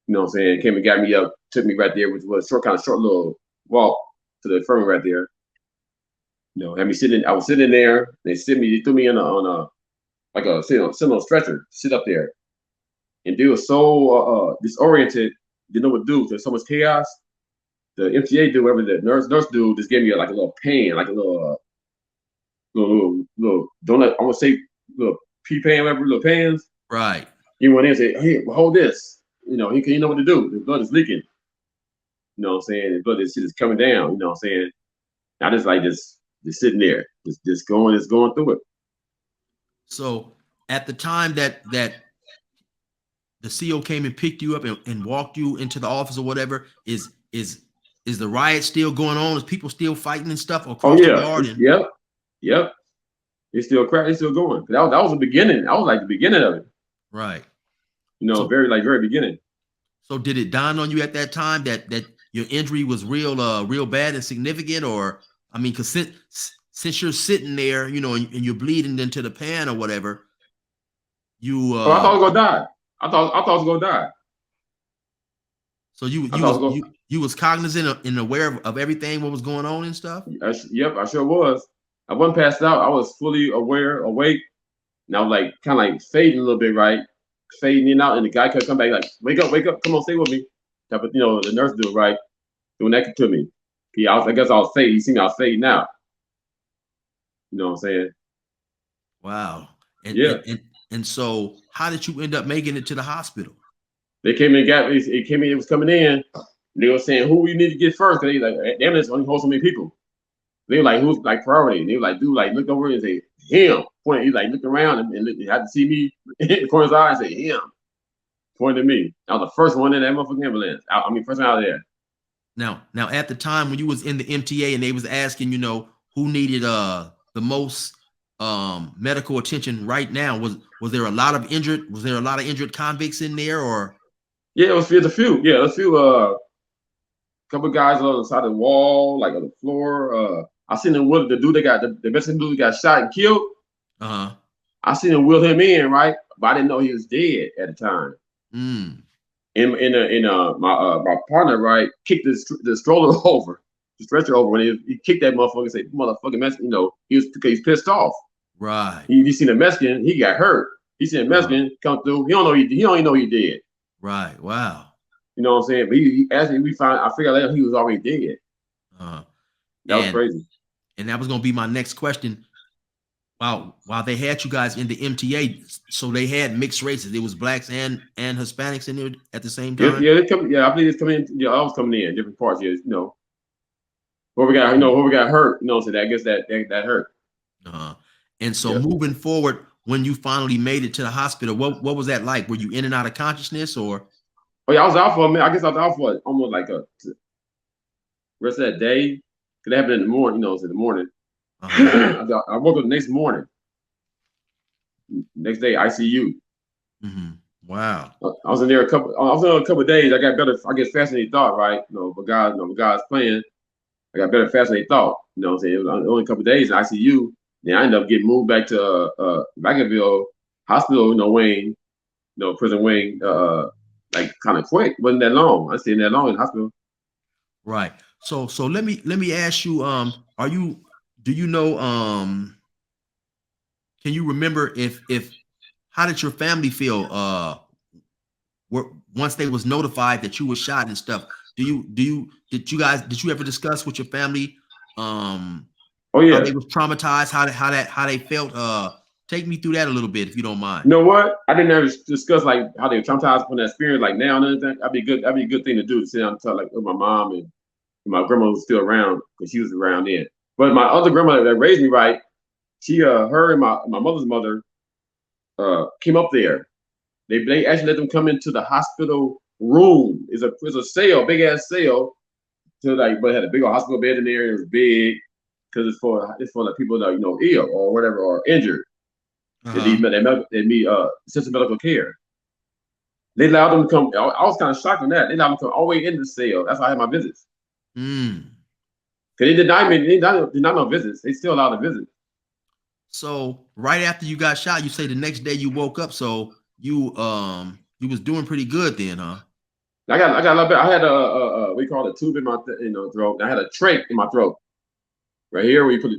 You know what I'm saying? Came and got me up, took me right there, which was kind of short little walk to the infirmary right there. Had me sitting. I was sitting there. They threw me on a like a similar stretcher, sit up there, and they were so disoriented, didn't know what to do. There's so much chaos. The MTA dude, whatever the nurse dude, just gave me like a little pan, like a little donut. I want to say little pea pan, whatever, little pans. Right. He went in and said, "Hey, well, hold this." He know what to do. The blood is leaking. You know what I'm saying? The blood is coming down. You know what I'm saying? I just like just sitting there, just going through it. So at the time that the CO came and picked you up and walked you into the office or whatever, is the riot still going on? Is people still fighting and stuff across the yard? Yep. It's still crap. It's still going. That was the beginning. That was like the beginning of it. Right. Very beginning. So did it dawn on you at that time that your injury was real bad and significant? Or I mean, because since you're sitting there, and you're bleeding into the pan or whatever, you I thought I was gonna die. I thought I was gonna die. So you was cognizant and aware of everything what was going on and stuff? Yep, I sure was. I wasn't passed out. I was fully aware, awake, and I was like kind of like fading a little bit, right? Fading in and out, and the guy could come back like, wake up, come on, stay with me. Type of, the nurse dude, right? Doing that to me. I guess I was fading. He seen me, I was fading out. You know what I'm saying? Wow. Yeah. And so how did you end up making it to the hospital? They came in and got me. It was coming in. They were saying, who you need to get first? Because they like, the ambulance only holds so many people. They were like, who's like priority? They were like, dude, like look over and say, him. Point. He like looked around and had to see me in the corner of his eye and say, him. Pointed at me. I was the first one in that motherfucking ambulance. First one out of there. Now at the time when you was in the MTA and they was asking, who needed the most medical attention right now, was there a lot of injured convicts in there? Or yeah, it was a few. Yeah, a few couple guys on the side of the wall, like on the floor. I seen them with the dude the Mexican dude got shot and killed. I seen him wheel him in, right? But I didn't know he was dead at the time. My partner, right, kicked the stroller over, the stretcher over, when he kicked that motherfucker and said, "Motherfucking Mexican," he's pissed off. Right. He seen a Mexican, he got hurt. He seen a Mexican come through. He don't even know he did. Right. Wow. You know what I'm saying? But he actually I figured later he was already dead. That was crazy. And that was gonna be my next question. While they had you guys in the MTA, so they had mixed races. It was blacks and Hispanics in there at the same time. Yeah, they come. Yeah, I believe it's coming in. Yeah, I was coming in different parts. Yeah, where we got hurt. So I guess that hurt. And so moving forward, when you finally made it to the hospital, what was that like? Were you in and out of consciousness, or? Oh yeah, I was out for a minute. I guess I was out for almost like a rest of that day. Could happen in the morning. In the morning. I woke up the next morning. Next day, ICU. Wow. I was in there a couple of days. I got better. I guess faster than they thought, right? But God's plan. I got better faster than they thought. What I'm saying? It was only a couple of days in ICU. Then I ended up getting moved back to Vacaville Hospital, Wayne, prison wing, like kind of quick. Wasn't that long. I stayed that long in the hospital. Right. So let me ask you, do you know, can you remember if how did your family feel? Once they was notified that you were shot and stuff. Did you ever discuss with your family Oh how yeah. they was traumatized, how they felt? Take me through that a little bit if you don't mind. You know what? I didn't ever discuss like how they were traumatized from that experience. Like now and everything, that'd be good. That'd be a good thing to do to sit down and talk like with my mom and my grandma was still around because she was around then. But my other grandmother that raised me right, she her and my mother's mother came up there. They actually let them come into the hospital room. It's a cell, big ass cell. So like, but it had a big old hospital bed in there. It was big because it's for the people that ill or whatever or injured. They need essential medical care. They allowed them to come. I was kind of shocked on that. They allowed them to come all the way in the cell. That's why I had my visits. Mm. Cause they denied me. They did not know visits. They still allowed to visit. So right after you got shot, you say the next day you woke up. So you was doing pretty good then, huh? I got a lot better. I had we call it a tube in my throat. I had a trach in my throat right here where you put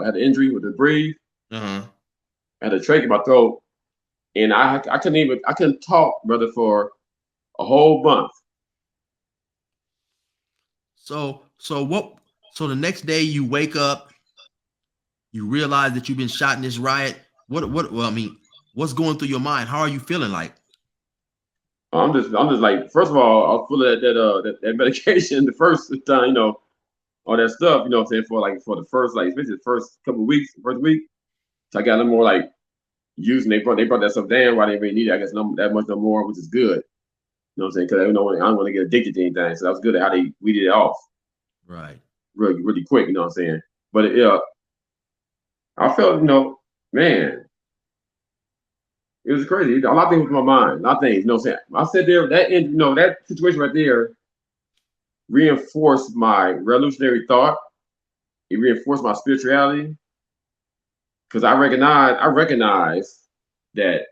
had an injury with the breathe. Uh-huh. I had a trach in my throat, and I couldn't talk, brother, for a whole month. So the next day you wake up, you realize that you've been shot in this riot. Well, I mean, what's going through your mind? How are you feeling like? I'm just like, first of all, I was full of that medication the first time, all that stuff, what I'm saying, for the first, like, especially the first couple of weeks, first week. So I got a little more like using, they brought that stuff down why they really need it, I guess, that much no more, which is good. You know what I'm saying? Because I don't want to get addicted to anything. So that was good at how they weeded it off. Right. Really, really quick, you know what I'm saying? But I felt, man, it was crazy. A lot of things with my mind. A lot of things, you know what I'm saying? I said there, that situation right there reinforced my revolutionary thought. It reinforced my spirituality. Because I recognize that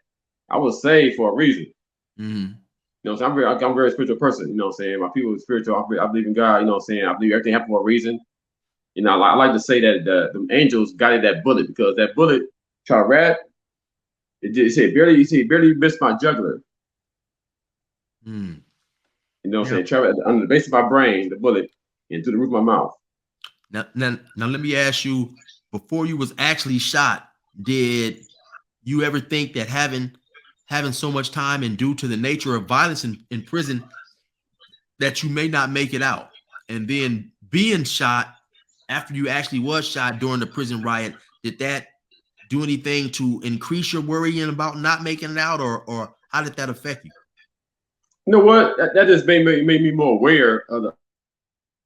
I was saved for a reason. Mm-hmm. So I'm a very spiritual person. You know what I'm saying? My people are spiritual. I believe in God. You know what I'm saying? I believe everything happened for a reason. I like to say that the angels guided that bullet because that bullet tried to rat. It barely missed my jugular. Mm. You know what I'm saying? Traveled under the base of my brain, the bullet, and through the roof of my mouth. Now, let me ask you, before you was actually shot, did you ever think that having so much time and due to the nature of violence in prison that you may not make it out? And then being shot after you actually was shot during the prison riot, did that do anything to increase your worrying about not making it out, or how did that affect you? You know what? That just made me more aware of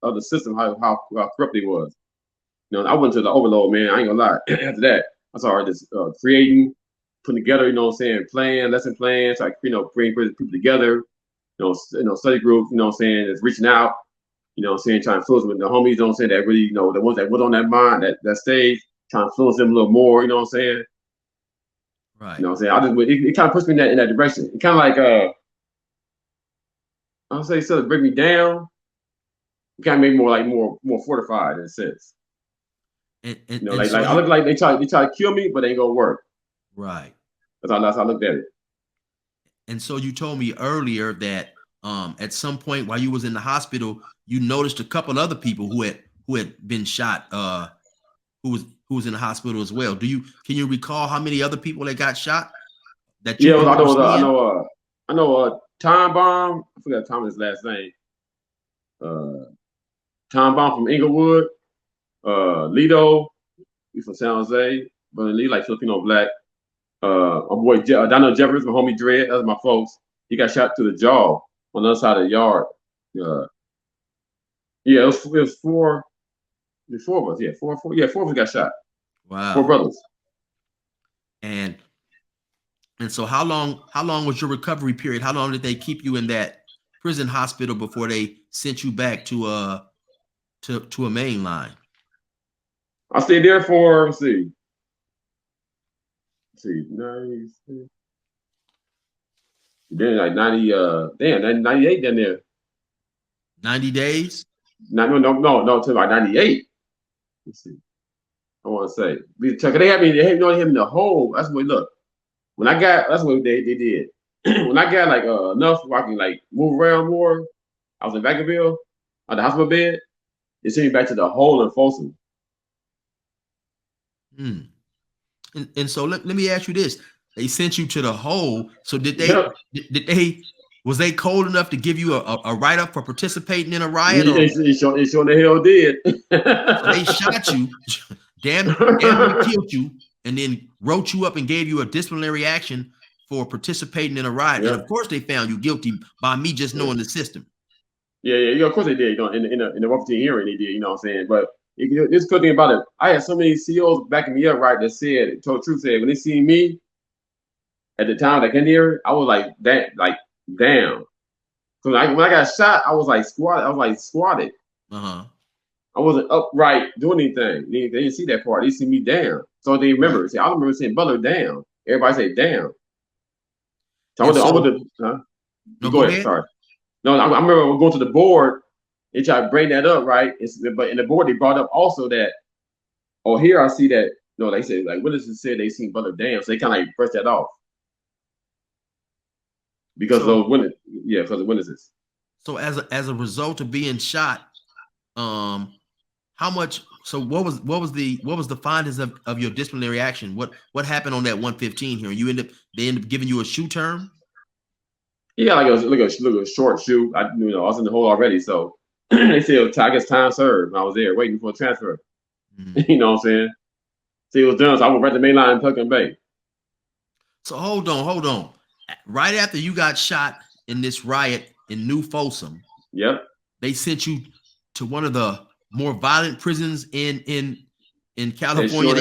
the system, how corrupt it was. I went to the overload, man. I ain't gonna lie. After that, I started just creating, putting together, you know what I'm saying, lesson plans, like, bring people together, study groups, you know what I'm saying, just reaching out, you know what I'm saying, trying to influence with the homies, you know what I'm saying, that really, the ones that was on that mind, that stage, trying to influence them a little more, you know what I'm saying? Right. You know what I'm saying? It kind of pushed me in that direction. It kind of like, I would say, instead of bring me down, it kind of made me more fortified in a sense. So I look like they try to kill me, but it ain't gonna work. Right. That's how I looked at it. And so you told me earlier that at some point while you was in the hospital, you noticed a couple other people who had been shot, who was in the hospital as well. Can you recall how many other people that got shot that you Yeah, remember seeing? I know Time Bomb. I forgot Tom's last name. Time Bomb from Inglewood. Lido, he's from San Jose, but he like Filipino black. My boy Donald Jeffers, my homie Dread, that's my folks. He got shot to the jaw on the other side of the yard. Yeah, it was four. The four of us, yeah, four of us got shot. Wow. 4 brothers. And so how long was your recovery period? How long did they keep you in that prison hospital before they sent you back to a main line? I stayed there for, let's see, 90, then like 90, 98 down there. 90 days? No, to like 98. Let's see. I want to say, because they had me in the hole. That's what we look. When I got, that's what they did. When I got like enough where I can like move around more, I was in Vacaville on the hospital bed. They sent me back to the hole in Folsom. Hmm. And so let me ask you this: they sent you to the hole. So did they? Yep. Did they? Was they cold enough to give you a write up for participating in a riot, or It sure the hell did. so they shot you, damn near killed you, and then wrote you up and gave you a disciplinary action for participating in a riot? Yep. And of course, they found you guilty by me just knowing the system. Yeah, of course they did. You know, in the 115 hearing, they did. You know what I'm saying? But it's good thing about it. I had so many CEOs backing me up, right? That said, told the truth, said when they see me at the time that came here, I was like that, like damn. Because when I got shot, I was like squatted. I was like squatted. Uh-huh. I wasn't upright doing anything. They didn't see that part. They see me down. So they remember. Right. See, I remember saying Butler down. Everybody say damn. So And I went so, to, huh? no, Go go ahead. ahead. Sorry. No, I remember going to the board. They tried to bring that up, right? But in the board, they brought up also that, oh, here I see that. No, they said, like, witnesses said they seen Butler down. So they kind of like brushed that off. Because of So, those witnesses. Yeah, because of witnesses. so as a result of being shot, how much? So what was the findings of your disciplinary action? What happened on that 115 here? They end up giving you a shoe term? Yeah, like a short shoot. I was in the hole already, so they said I guess time served. I was there waiting for a transfer. Mm-hmm. You know what I'm saying? See, it was done, so I went right to main line in Pelican Bay. So hold on. Right after you got shot in this riot in New Folsom, Yep. they sent you to one of the more violent prisons in California.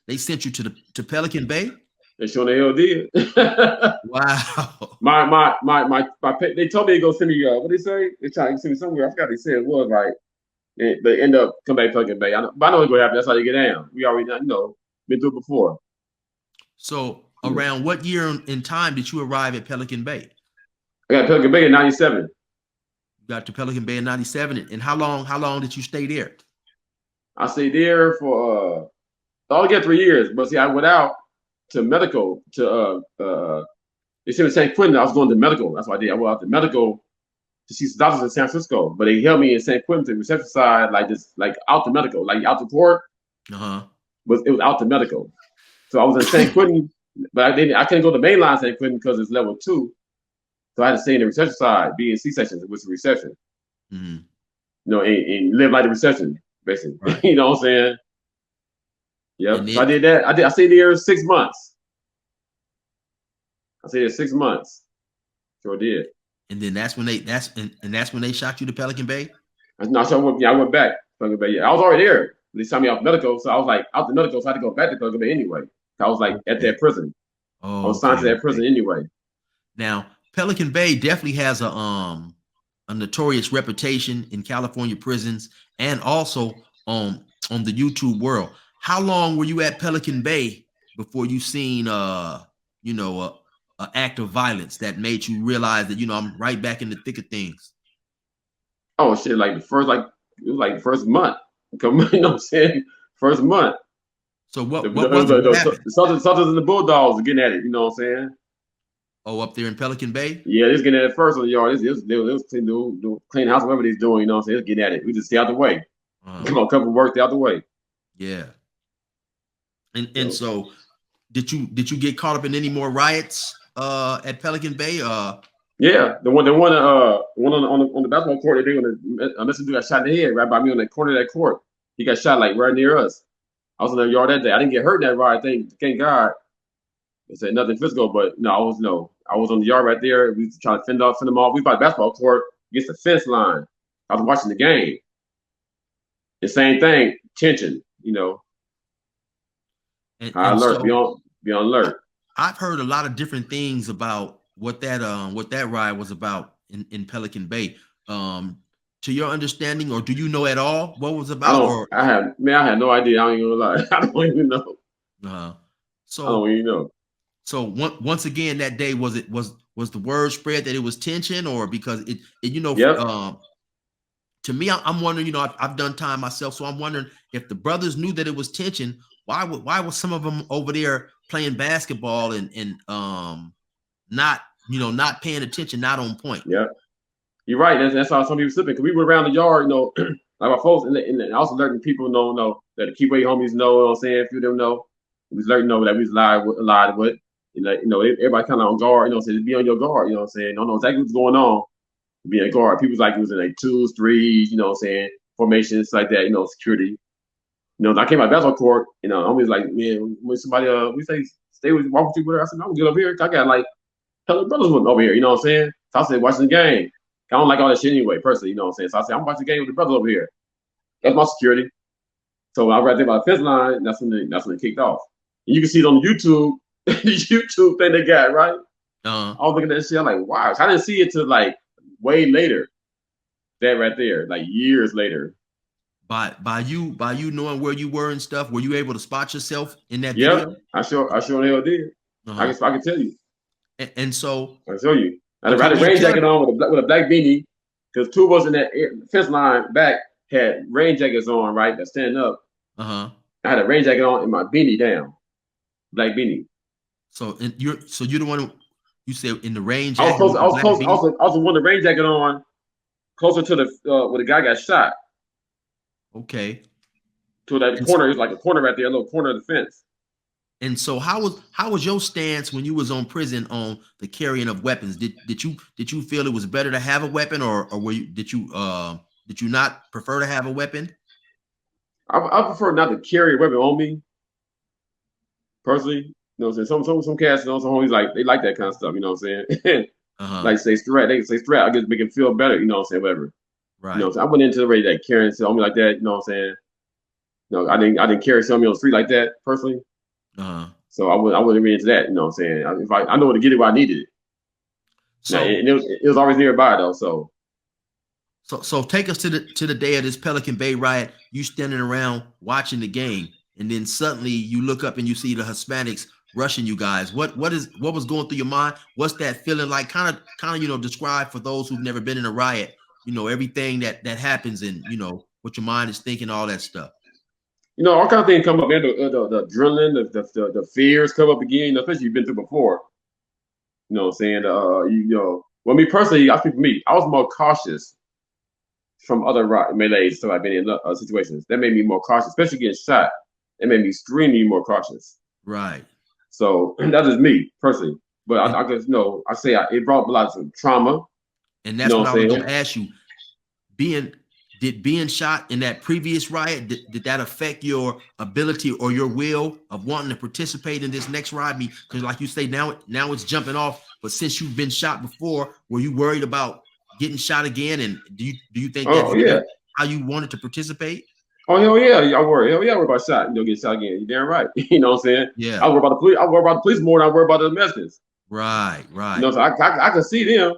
They sent you to Pelican Bay. They sure the hell did. Wow. They told me to go send me. What they say? They tried to send me somewhere. I forgot they said it was right. They end up coming back to Pelican Bay. But I know what's gonna happen. That's how they get down. We already been through it before. So around what year in time did you arrive at Pelican Bay? I got Pelican Bay in '97. You got to Pelican Bay in '97, and how long did you stay there? I stayed there for I only got 3 years, but see, I went out to medical they sent me to San Quentin. I was going to medical. That's what I did. I went out to medical to see some doctors in San Francisco, but they held me in San Quentin to the reception side, like out to medical, like out to court. Uh-huh. But it was out to medical. So I was in San Quentin, but I couldn't go to mainline San Quentin because it's level 2. So I had to stay in the reception side, be in C sections, which is reception. Mm-hmm. And live like the reception, basically. Right. You know what I'm saying? Yep. And So I did that. I stayed there 6 months. I stayed there 6 months. Sure did. And then that's when they shot you to Pelican Bay. I went back. Pelican Bay. Yeah, I was already there. They signed me off medical, so I was like out the medical, so I had to go back to Pelican Bay anyway. I was like at that prison. Oh, I was signed to that prison anyway. Now Pelican Bay definitely has a notorious reputation in California prisons and also on the YouTube world. How long were you at Pelican Bay before you seen an act of violence that made you realize that I'm right back in the thick of things? Oh shit! Like it was like the first month. You know what I'm saying? First month. So what happened? The Sultans and the Bulldogs are getting at it. You know what I'm saying? Oh, up there in Pelican Bay? Yeah, they're getting at it first on the yard. They was clean house, whatever they're doing. You know what I'm saying? They're getting at it. We just stay out the way. Come on, cover work, stay out the way. Yeah. And so did you get caught up in any more riots at Pelican Bay? Yeah, the one on the basketball court, they Mr. Dude got shot in the head right by me on the corner of that court. He got shot like right near us. I was in the yard that day. I didn't get hurt in that riot. Thank God. They said nothing physical, but I was on the yard right there. We was trying to fend them off. We by the basketball court against the fence line. I was watching the game. The same thing, tension. High alert. So, be on alert. I've heard a lot of different things about what that riot was about in Pelican Bay. To your understanding, or do you know at all what was about? I had no idea. I ain't gonna lie. I don't even know. So I don't even know. So once again, that day was the word spread that it was tension, or because Yep. To me, I'm wondering. I've done time myself, so I'm wondering if the brothers knew that it was tension. Why was some of them over there playing basketball and not not paying attention, not on point. Yeah, you're right. That's how some people slipping. Cause we were around the yard, like our folks, and also letting people know that the keyway homies know what I'm saying. A few of them know. We was letting know that we was live with. Everybody kind of on guard. Saying be on your guard. You know what I'm saying? Don't know exactly what's going on. Be on guard. People was like it was in like 2s, 3s. You know what I'm saying? Formations like that. Security. I came out basketball court. Homies like, man, when somebody we say stay with walk with you with her. I said, I'm gonna get up here. I got like hella brothers over here. You know what I'm saying? So I said, watching the game. I don't like all that shit anyway, personally. You know what I'm saying? So I said, I'm watching the game with the brothers over here. That's my security. So when I right there by the fence line, that's when it kicked off. And you can see it on YouTube, the YouTube thing they got, right? I was looking at that shit, I'm like, wow. I didn't see it till like way later. That right there, like years later. By you knowing where you were and stuff, were you able to spot yourself in that video? Yeah, I sure the hell did. I can tell you. And so I'll show you. I had a rain jacket on with a black beanie, because two of us in that fence line back had rain jackets on, right? That's standing up. I had a rain jacket on and my beanie down, black beanie. So you're the one who you said in the rain jacket. I was close. Beanie? I was one the rain jacket on, closer to the where the guy got shot. Okay. To that corner, it's like a corner right there, a little corner of the fence. And so how was your stance when you was on prison on the carrying of weapons? Did you feel it was better to have a weapon, or did you not prefer to have a weapon? I prefer not to carry a weapon on me. Personally, some cats, some homies they like that kind of stuff. You know what I'm saying? Like say threat, they say threat. I guess make them feel better. You know what I'm saying? Whatever. Right. So I went into the raid that carrying on me like that. You know what I'm saying? I didn't carry somebody on the street like that personally. So I wouldn't read into that. You know what I'm saying? If I know where to get it where I needed it. So and it was always nearby though. So take us to the day of this Pelican Bay riot. You standing around watching the game, and then suddenly you look up and you see the Hispanics rushing you guys. What was going through your mind? What's that feeling like? Kind of describe for those who've never been in a riot. Everything that happens, and what your mind is thinking, all that stuff. All kind of things come up, man. The adrenaline, the fears come up again, especially you've been through before. You know what I'm saying? Well, me personally, I speak for me. I was more cautious from other melees, so I've been in situations. That made me more cautious, especially getting shot. It made me extremely more cautious. Right. So that is me personally. But I guess I say it brought lots of trauma. And that's what I was going to ask you. Did being shot in that previous riot, did that affect your ability or your will of wanting to participate in this next riot? Because like you say, now it's jumping off. But since you've been shot before, were you worried about getting shot again? And do you think that's how you wanted to participate? Oh hell yeah, I worry. Hell yeah, I worry about shot. Get shot again. You're damn right. You know what I'm saying? Yeah. I worry about the police. I worry about the police more than I worry about the Mexicans. Right. So I can see them.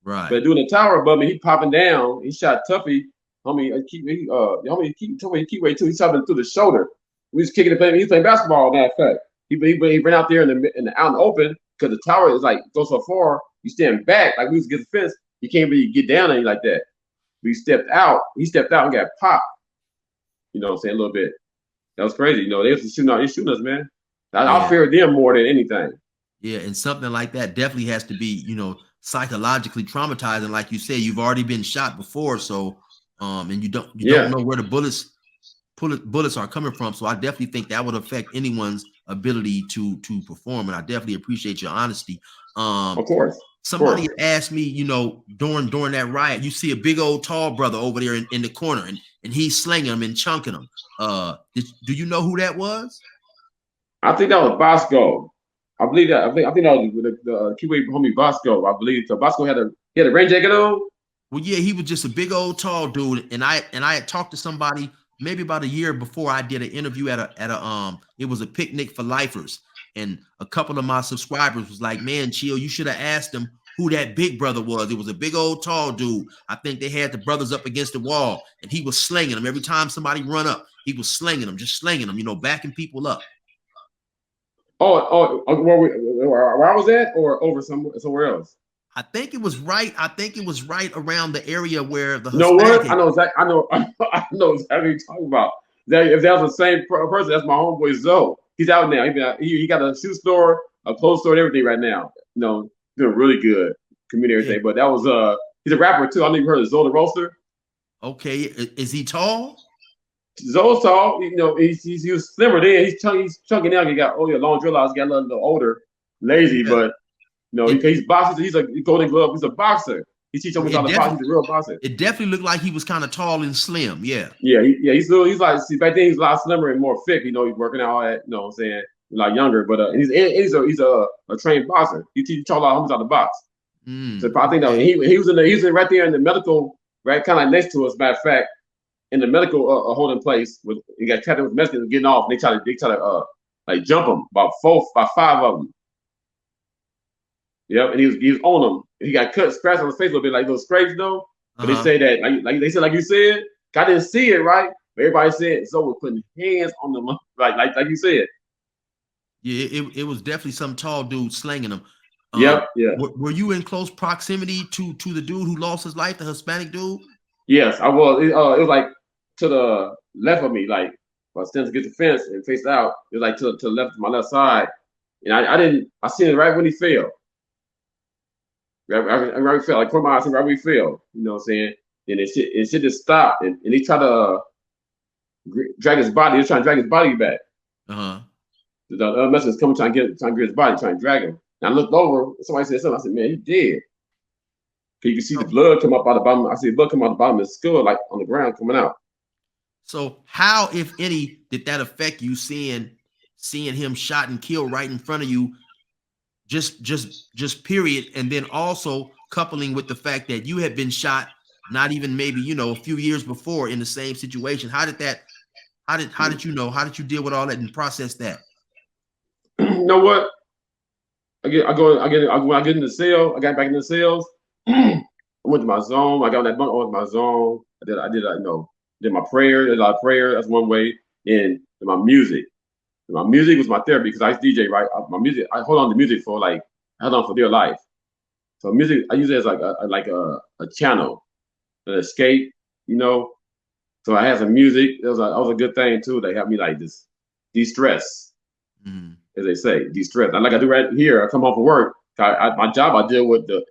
Right. But doing the tower above me, he popping down. He shot Tuffy. Homie, keep way too. He shot him through the shoulder. We was kicking the play. He was playing basketball. Matter of fact, he ran out there out in the open because the tower is like goes so far. You stand back like we was against the fence. You can't really get down on you like that. We stepped out. He stepped out and got popped. You know what I'm saying? A little bit. That was crazy. They was shooting us, man. I fear them more than anything. Yeah, and something like that definitely has to be, psychologically traumatizing. Like you said, you've already been shot before, so and you don't know where the bullets are coming from. So I definitely think that would affect anyone's ability to perform. And I definitely appreciate your honesty. Of course. Somebody asked me, during that riot, you see a big old tall brother over there in the corner, and he's slinging them and chunking them. Do you know who that was? I think that was Bosco. I believe that. I think that was the keyway homie Bosco. I believe so. Bosco had a rain jacket on. Well, yeah, he was just a big old tall dude, and I had talked to somebody maybe about a year before. I did an interview at a it was a picnic for lifers, and a couple of my subscribers was like, "Man, Chill, you should have asked him who that big brother was. It was a big old tall dude. I think they had the brothers up against the wall, and he was slinging them every time somebody run up. He was slinging them, just slinging them, backing people up." Where I was at, or over somewhere else? I think it was right. Around the area where the. You know what? I know exactly. I know exactly what you're talking about. If that was the same person, that's my homeboy Zoe. He's out now. He got a shoe store, a clothes store, and everything right now. You know, doing really good, community everything. But that was he's a rapper too. I don't know if you heard of Zoe the Roaster. Okay, is he tall? Zoe's tall. You know, he was slimmer then. He's chunky now. He got long dreadlocks. Got a little older, lazy, but you know, he's boxing. He's a Golden Glove. He's a boxer. He teaches someone how to box. He's a real boxer. It definitely looked like he was kind of tall and slim. Yeah. Yeah. He's like, see, back then he's a lot slimmer and more fit. You know, he's working out all that. You know what I'm saying? A lot younger, but he's a trained boxer. He teaches a lot of homies how to box. So I think that he was right there in the medical, right, kind of next to us. Matter of fact, in the medical holding place, with he got captain with Mexicans getting off. And they try to like jump him about five of them. Yep, and he was on them. He got scratched on his face a little bit, like little scrapes though. But they say that, like they said, like you said, I didn't see it, right? But everybody said Zoe was putting hands on them, like you said. Yeah, it was definitely some tall dude slanging them. Yeah. Were you in close proximity to the dude who lost his life, the Hispanic dude? Yes, I was. It was like to the left of me, like I was standing against the fence and faced out. It was like to the left, my left side, and I seen it right when he fell. Right fell, like my eyes, right when he fell. You know what I'm saying? And it should just stop, and he tried to drag his body. He was trying to drag his body back. The other Mexicans coming trying to get his body, trying to drag him. And I looked over. Somebody said something. I said, "Man, he's dead." You can see the blood come up out the bottom. I see the blood come out the bottom of his skull, like on the ground, coming out. So how, if any, did that affect you seeing him shot and killed right in front of you? Just period. And then also coupling with the fact that you had been shot, not even maybe, you know, a few years before in the same situation. How did you know? How did you deal with all that and process that? You know what? When I get in the cell, I got back in the cells. I went to my zone. I got on that bunk. I went to my zone. Did my prayer. Did a lot of prayer. That's one way. And my music. My music was my therapy because I used to DJ, right? My music, I hold on to music for I held on for dear life. So music, I use it as like a channel, an escape, you know. So I had some music. That was a good thing too. They helped me like this de-stress, as they say, de-stress. And like I do right here, I come home from work. My job, I deal with the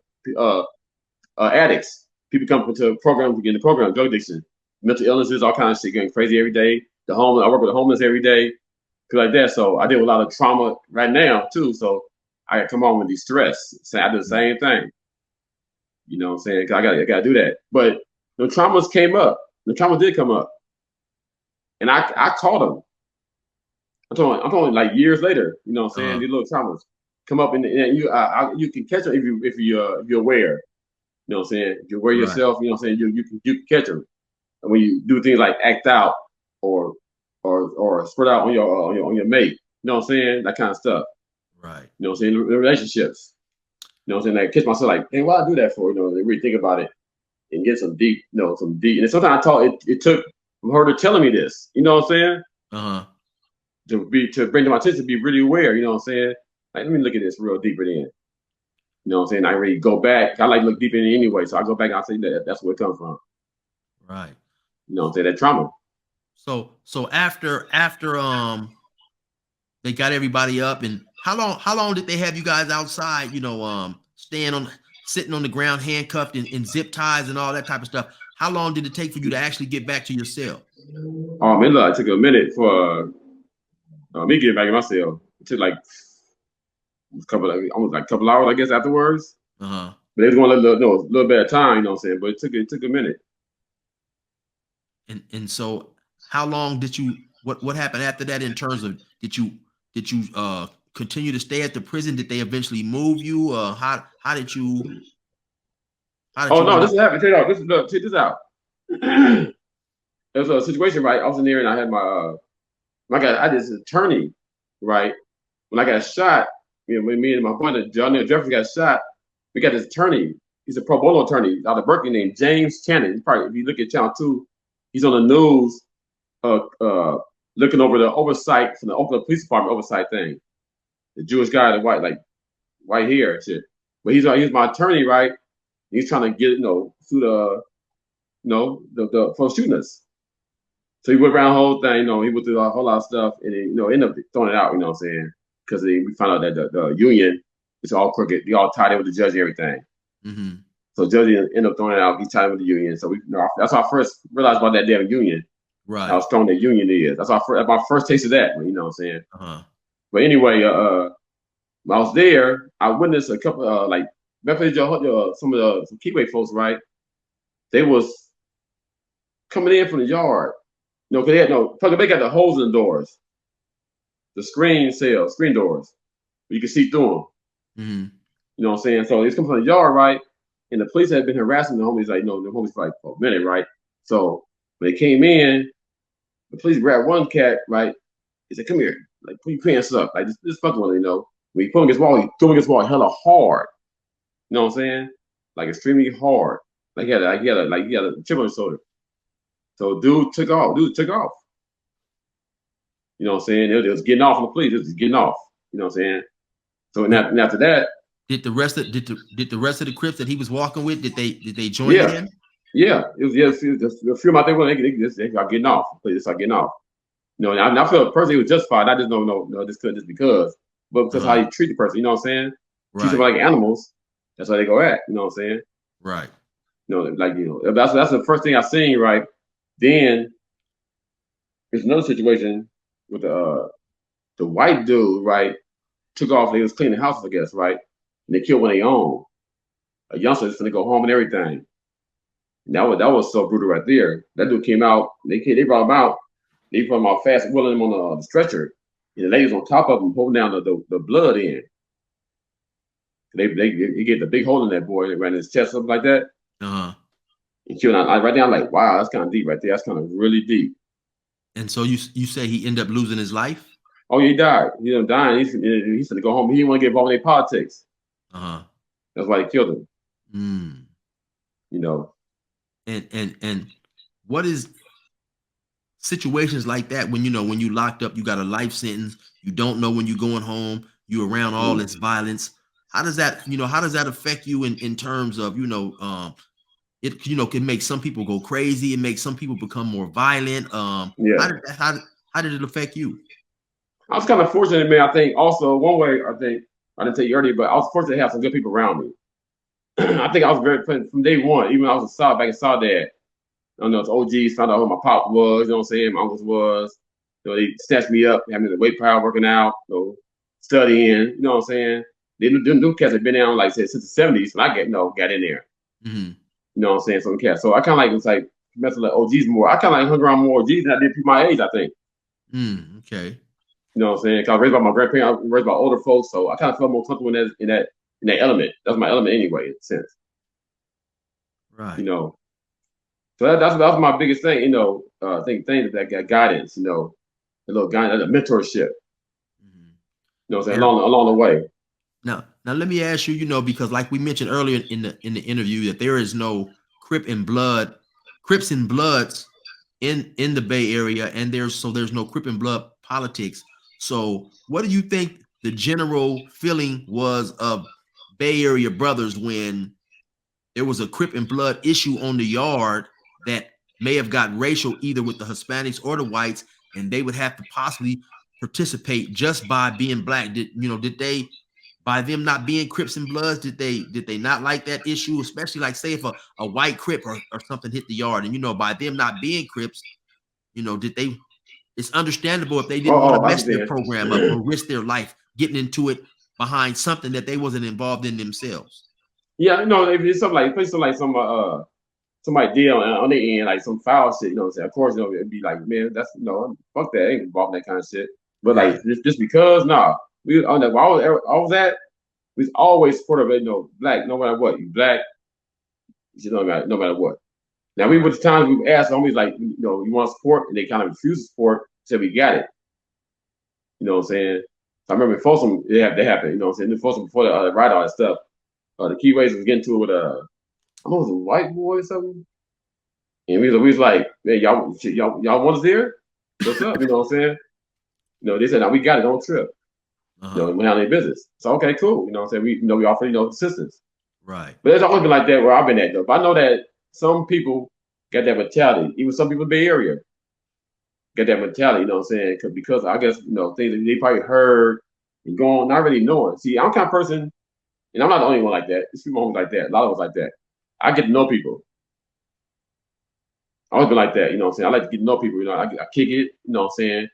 addicts. People come to the program to get in the program, drug addiction, mental illnesses, all kinds of shit, getting crazy every day. I work with the homeless every day. Like that, so I deal with a lot of trauma right now too. So I come on with these stress. So I do the same thing. You know what I'm saying? I gotta do that. But the traumas came up. The trauma did come up, and I caught them. I'm talking like years later. You know what I'm saying? These little traumas come up, and you can catch them if you're aware. You know what I'm saying? If you're aware yourself, you know what I'm saying? You can catch them. And when you do things like act out or spread out on your mate, you know what I'm saying? That kind of stuff. Right. You know what I'm saying? The relationships. You know what I'm saying? Like catch myself like, hey, why I do that for? You know, they really think about it and get some deep. And sometimes I talk. It took her to telling me this. You know what I'm saying? To bring to my attention to be really aware. You know what I'm saying? Like, let me look at this real deeper then. You know what I'm saying? I really go back. I like to look deep in it anyway, so I go back and I say that's where it comes from. Right. You know what I'm saying? That trauma. So after they got everybody up, and how long did they have you guys outside, you know, sitting on the ground, handcuffed in zip ties and all that type of stuff? How long did it take for you to actually get back to your cell? Man, look, it took a minute for me getting back in my cell. It took like almost a couple hours, I guess, afterwards. But they was going a little bit of time, you know what I'm saying? But it took a minute. And so how long did you what happened after that in terms of did you continue to stay at the prison? Did they eventually move you? How did you this happened. Check this out. There was a situation, right? I was in there and I had I had this attorney, right? When I got shot, you know, when me and my brother John Jeffrey got shot, we got this attorney. He's a pro bono attorney out of Berkeley named James Cannon. Probably if you look at Channel 2, he's on the news looking over the oversight from the Oakland Police Department oversight thing. The Jewish guy, the white hair and shit. But he's my attorney, right? He's trying to get, through the for shooting us. So he went around the whole thing, he went through a whole lot of stuff, and then, ended up throwing it out, you know what I'm saying? Because we found out that the union is all crooked. They all tied in with the judge and everything. Mm-hmm. So the judge ended up throwing it out. He tied in with the union. So that's how I first realized about that damn union. Right. How strong that union is. That's my first taste of that, you know what I'm saying? Uh-huh. But anyway, when I was there, I witnessed a couple, some Keyway folks, right? They was coming in from the yard. Cause they got the holes in the doors, the screen doors, you can see through them. Mm-hmm. You know what I'm saying? So he's coming from the yard, right? And the police had been harassing the homies, like, the homies for a minute, right? So when they came in, the police grabbed one cat, right? He said, "Come here, like, put your pants up, like, this fucking one, When he put him against the wall, he threw him against the wall hella hard. You know what I'm saying? Like extremely hard. Like he had a chip on his shoulder. So dude took off. You know what I'm saying? It was getting off on the police. It was getting off. You know what I'm saying? So and after that, did the rest of the Crips that he was walking with, did they join in? Yeah, it was just a few of them out there. They got getting off. They start getting off. And I feel personally it was justified. I just don't know this could just because, but because how you treat the person. You know what I'm saying? Right. Treat them like animals. That's how they go at. You know what I'm saying? Right. That's the first thing I seen. Right. Then there's another situation with the white dude. Right. Took off. They was cleaning houses, I guess. Right. And they killed one of their own. A youngster is gonna go home and everything. And that was so brutal right there. That dude came out. They brought him out. They put him out fast, wheeling him on the stretcher. And the ladies on top of him holding down the blood in. They get the big hole in that boy. They ran his chest, something like that. Uh-huh. And killed him. Right now, I'm like, wow, that's kind of deep right there. That's kind of really deep. And so you say he ended up losing his life? Oh, he died. He ended up dying. He's going to go home. He didn't want to get involved in their politics. Uh-huh. That's why they killed him. And what is situations like that when you locked up, you got a life sentence, you don't know when you're going home, you're around all this violence. How does that affect you in terms of, it can make some people go crazy, it makes some people become more violent. How did it affect you? I was kind of fortunate, man. I think also one way, I didn't tell you earlier, but I was fortunate to have some good people around me. I think I was very from day one, even when I was back in Saudade. It's OGs, found out who my pop was, you know what I'm saying, my uncles was. They snatched me up, having the weight power, working out, studying, you know what I'm saying? They new cats have been down like since the 70s, and I got in there. Mm-hmm. You know what I'm saying? Some cats. So I kind of it's like messing with OGs more. I kind of hung around more OGs than I did people my age, I think. Okay. You know what I'm saying? Cause I was raised by my grandparents, I was raised by older folks, so I kind of felt more comfortable in that element. That's my element anyway, in a sense. Right. So that was my biggest thing, I think that got guidance, a little guidance, a mentorship. You know what I'm saying? Along the way. Now let me ask you, because like we mentioned earlier in the interview, that there is no Crips and Bloods in the Bay Area, and there's no Crip and Blood politics. So what do you think the general feeling was of Bay Area brothers when there was a Crip and Blood issue on the yard that may have got racial either with the Hispanics or the whites, and they would have to possibly participate just by being black? Did they, by them not being Crips and Bloods, did they not like that issue? Especially like say if a white Crip or something hit the yard, and by them not being Crips, did they? It's understandable if they didn't want to mess their program up or risk their life getting into it behind something that they wasn't involved in themselves. Yeah, if it's something like somebody did on the end, like some foul shit, you know what I'm saying? Of course, it'd be like, man, that's fuck that, I ain't involved in that kind of shit. But like just because, we on that where I was at, we was always supportive of black, no matter what. You black, no matter what. Now we with the times we asked homies like, you want to support, and they kind of refused to support, said we got it. You know what I'm saying? So I remember in Folsom, they happened, you know what I'm saying? In Folsom before the riot, all that stuff. The Keyways was getting to it with I don't know, it was a white boy or something. And we was like, man, y'all want us there? What's up? You know what I'm saying? They said, no, we got it, don't trip. We handle their business. So okay, cool. You know what I'm saying? We offer assistance. Right. But it's always been like that where I've been at though. But I know that some people got that mentality. Even some people in the Bay Area. get that mentality, you know what I'm saying? Because I guess, you know, things that they probably heard and going, not really knowing. See, I'm the kind of person, and I'm not the only one like that. There's people like that. A lot of us like that. I get to know people. I always been like that, you know what I'm saying? I like to get to know people, you know. I kick it, you know what I'm saying?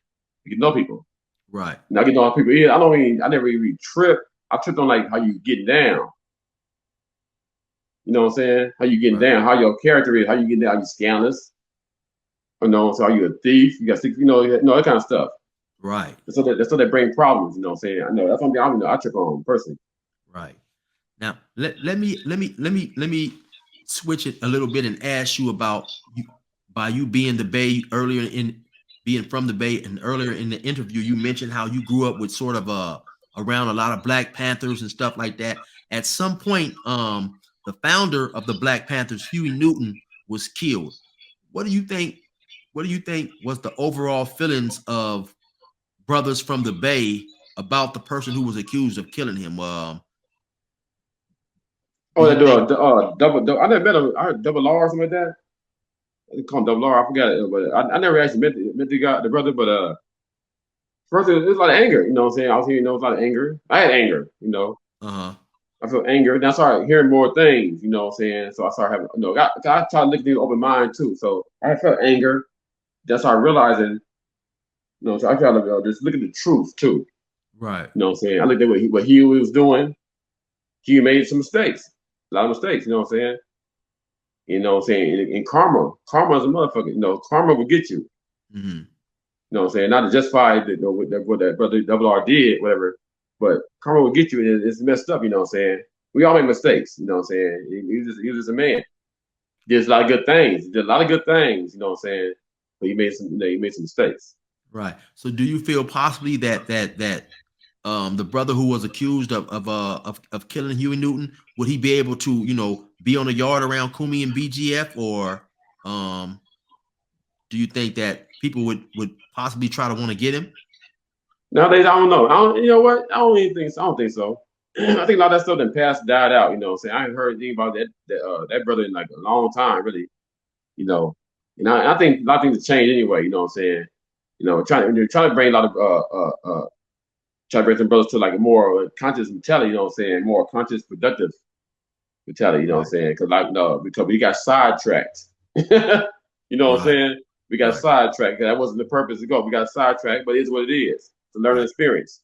Get to know people. Right. And I get to know people. Yeah, I never really trip. I tripped on like how you getting down. You know what I'm saying? How you getting down, how your character is, how you getting down, are you scandalous? You know, so are you a thief? You got you know, that kind of stuff. Right. So that bring problems, you know what I'm saying? I know that's something I trip on personally. Right. Now let me switch it a little bit and ask you about you by you being the Bay earlier in being from the Bay, and earlier in the interview you mentioned how you grew up with sort of around a lot of Black Panthers and stuff like that. At some point, the founder of the Black Panthers, Huey Newton, was killed. What do you think? What do you think was the overall feelings of brothers from the Bay about the person who was accused of killing him? Do Oh, you they do think? double. I never met him. I heard double R or something like that. They call him double R. I forgot it, but I never actually met the guy, the brother. But first it was a lot of anger. You know what I'm saying? I was hearing, there was a lot of anger. I had anger. You know, Uh-huh. I felt anger. Then I started hearing more things. You know what I'm saying? So I started having, you know, I try to look at things with open mind too. So I felt anger. Then I started realizing, you know, so I try to just look at the truth too. Right. You know what I'm saying? I looked at what he was doing. He made some mistakes, a lot of mistakes. You know what I'm saying? You know what I'm saying? And karma is a motherfucker. You know, karma will get you. Mm-hmm. You know what I'm saying? Not to justify what that brother Double R did, whatever, but karma will get you, and it's messed up. You know what I'm saying? We all make mistakes. You know what I'm saying? He was just a man. He did a lot of good things. He did a lot of good things. You know what I'm saying? But he made some mistakes. Right. So do you feel possibly that the brother who was accused of killing Huey Newton, would he be able to, you know, be on the yard around Kumi and BGF, or do you think that people would possibly try to want to get him? Nowadays, I don't know. You know what? I don't even think so. I don't think so. I think a lot of that stuff that passed died out. You know what I'm saying? I haven't heard anything about that brother in like a long time, really. You know, and I think a lot of things have changed anyway. You know what I'm saying? You know, trying to bring a lot of try to bring some brothers to like a more conscious mentality. You know what I'm saying? More conscious, productive mentality. You know what I'm saying? Because like no, because we got sidetracked. You know what I'm Right. saying? We got sidetracked. That wasn't the purpose to go. We got sidetracked, but it is what it is. It's a learning experience.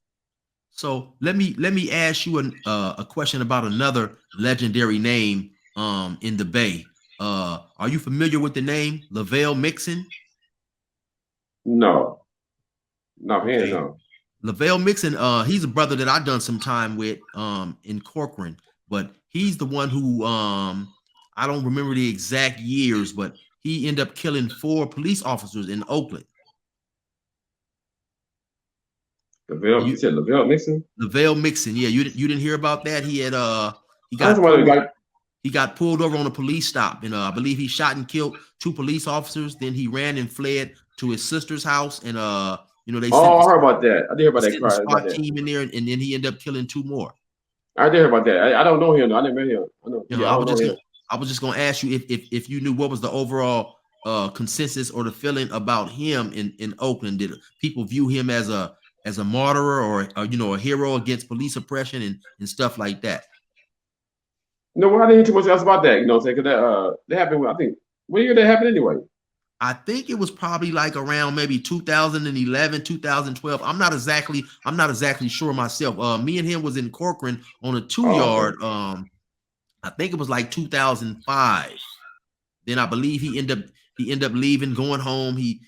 So let me ask you a question about another legendary name in the Bay. Are you familiar with the name Lavelle Mixon? No, no, man, Okay. no. Lavelle Mixon, he's a brother that I've done some time with in Corcoran, but he's the one who I don't remember the exact years, but he ended up killing 4 police officers in Oakland. You said Lavelle Nixon? Lavelle Mixon, yeah, you didn't hear about that? He had he I got somebody pulled like he got pulled over on a police stop, and I believe he shot and killed 2 police officers. Then he ran and fled to his sister's house, and you know, oh, I heard about that. I did hear they about that sent the cry about SWAT that. team in there, and then he ended up killing 2 more. I did hear about that. I don't know him though. I never met him. I know, You know, yeah, I don't know him. I was just gonna ask you if you knew what was the overall consensus or the feeling about him in Oakland. Did people view him as a martyr, or you know, a hero against police oppression and stuff like that? No, I didn't hear too much else about that. You know what I'm saying? Because that happened. I think what year that happened anyway? I think it was probably like around maybe 2011, 2012. I'm not exactly sure myself. Me and him was in Corcoran on a 2-yard. Okay. I think it was like 2005. Then I believe he ended up leaving, going home. He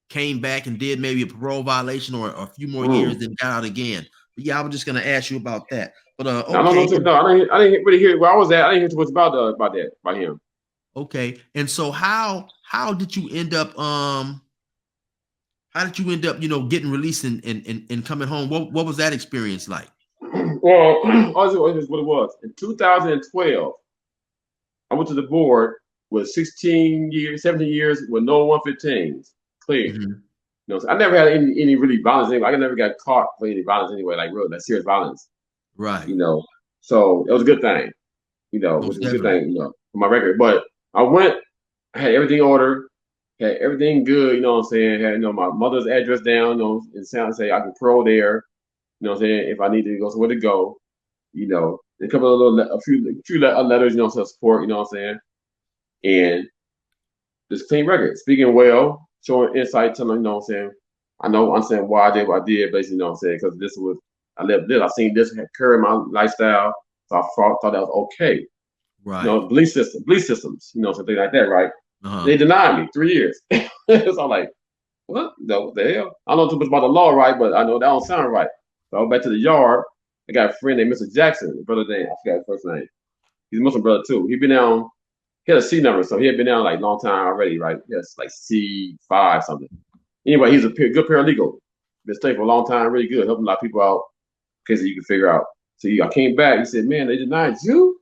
came back and did maybe a parole violation or a few more years, then got out again. But yeah, I was just gonna ask you about that. But I don't know okay, too. No, I didn't really hear where I was at. I didn't hear too much about that by him. okay. And so how did you end up you know, getting released and coming home? What was that experience like? Well, here's what it was. In 2012, I went to the board with 16 years, 17 years with no 115s clear. Mm-hmm. You know, so I never had any really violence anyway. I never got caught for any violence anyway, like real, like serious violence. Right. You know, so it was a good thing. You know, which Most was a good definitely. thing. You know, for my record. But I went, I had everything ordered, Had everything good, you know what I'm saying? Had, you know, my mother's address down, you know, and sound say I can parole there, you know what I'm saying? If I need to go somewhere to go, you know, a couple of letters, you know, some support, you know what I'm saying? And this clean record, speaking well, showing insight, telling, you know what I'm saying? I know, I'm saying why I did what I did, basically, you know what I'm saying? Because this was, I lived this, I seen this occur in my lifestyle, so I thought that was okay. Right. You know, belief systems, you know, something like that, right? Uh-huh. They denied me 3 years. So I'm like, what the hell? I don't know too much about the law, right? But I know that don't sound right. So I went back to the yard. I got a friend named Mr. Jackson, brother name. I forgot his first name. He's a Muslim brother too. He been down. He had a C number, so he had been down like long time already, right? Yes, like C5 something. Anyway, he's a good paralegal. Been staying for a long time, really good, helping a lot of people out in case you can figure out. So I came back. He said, "Man, they denied you."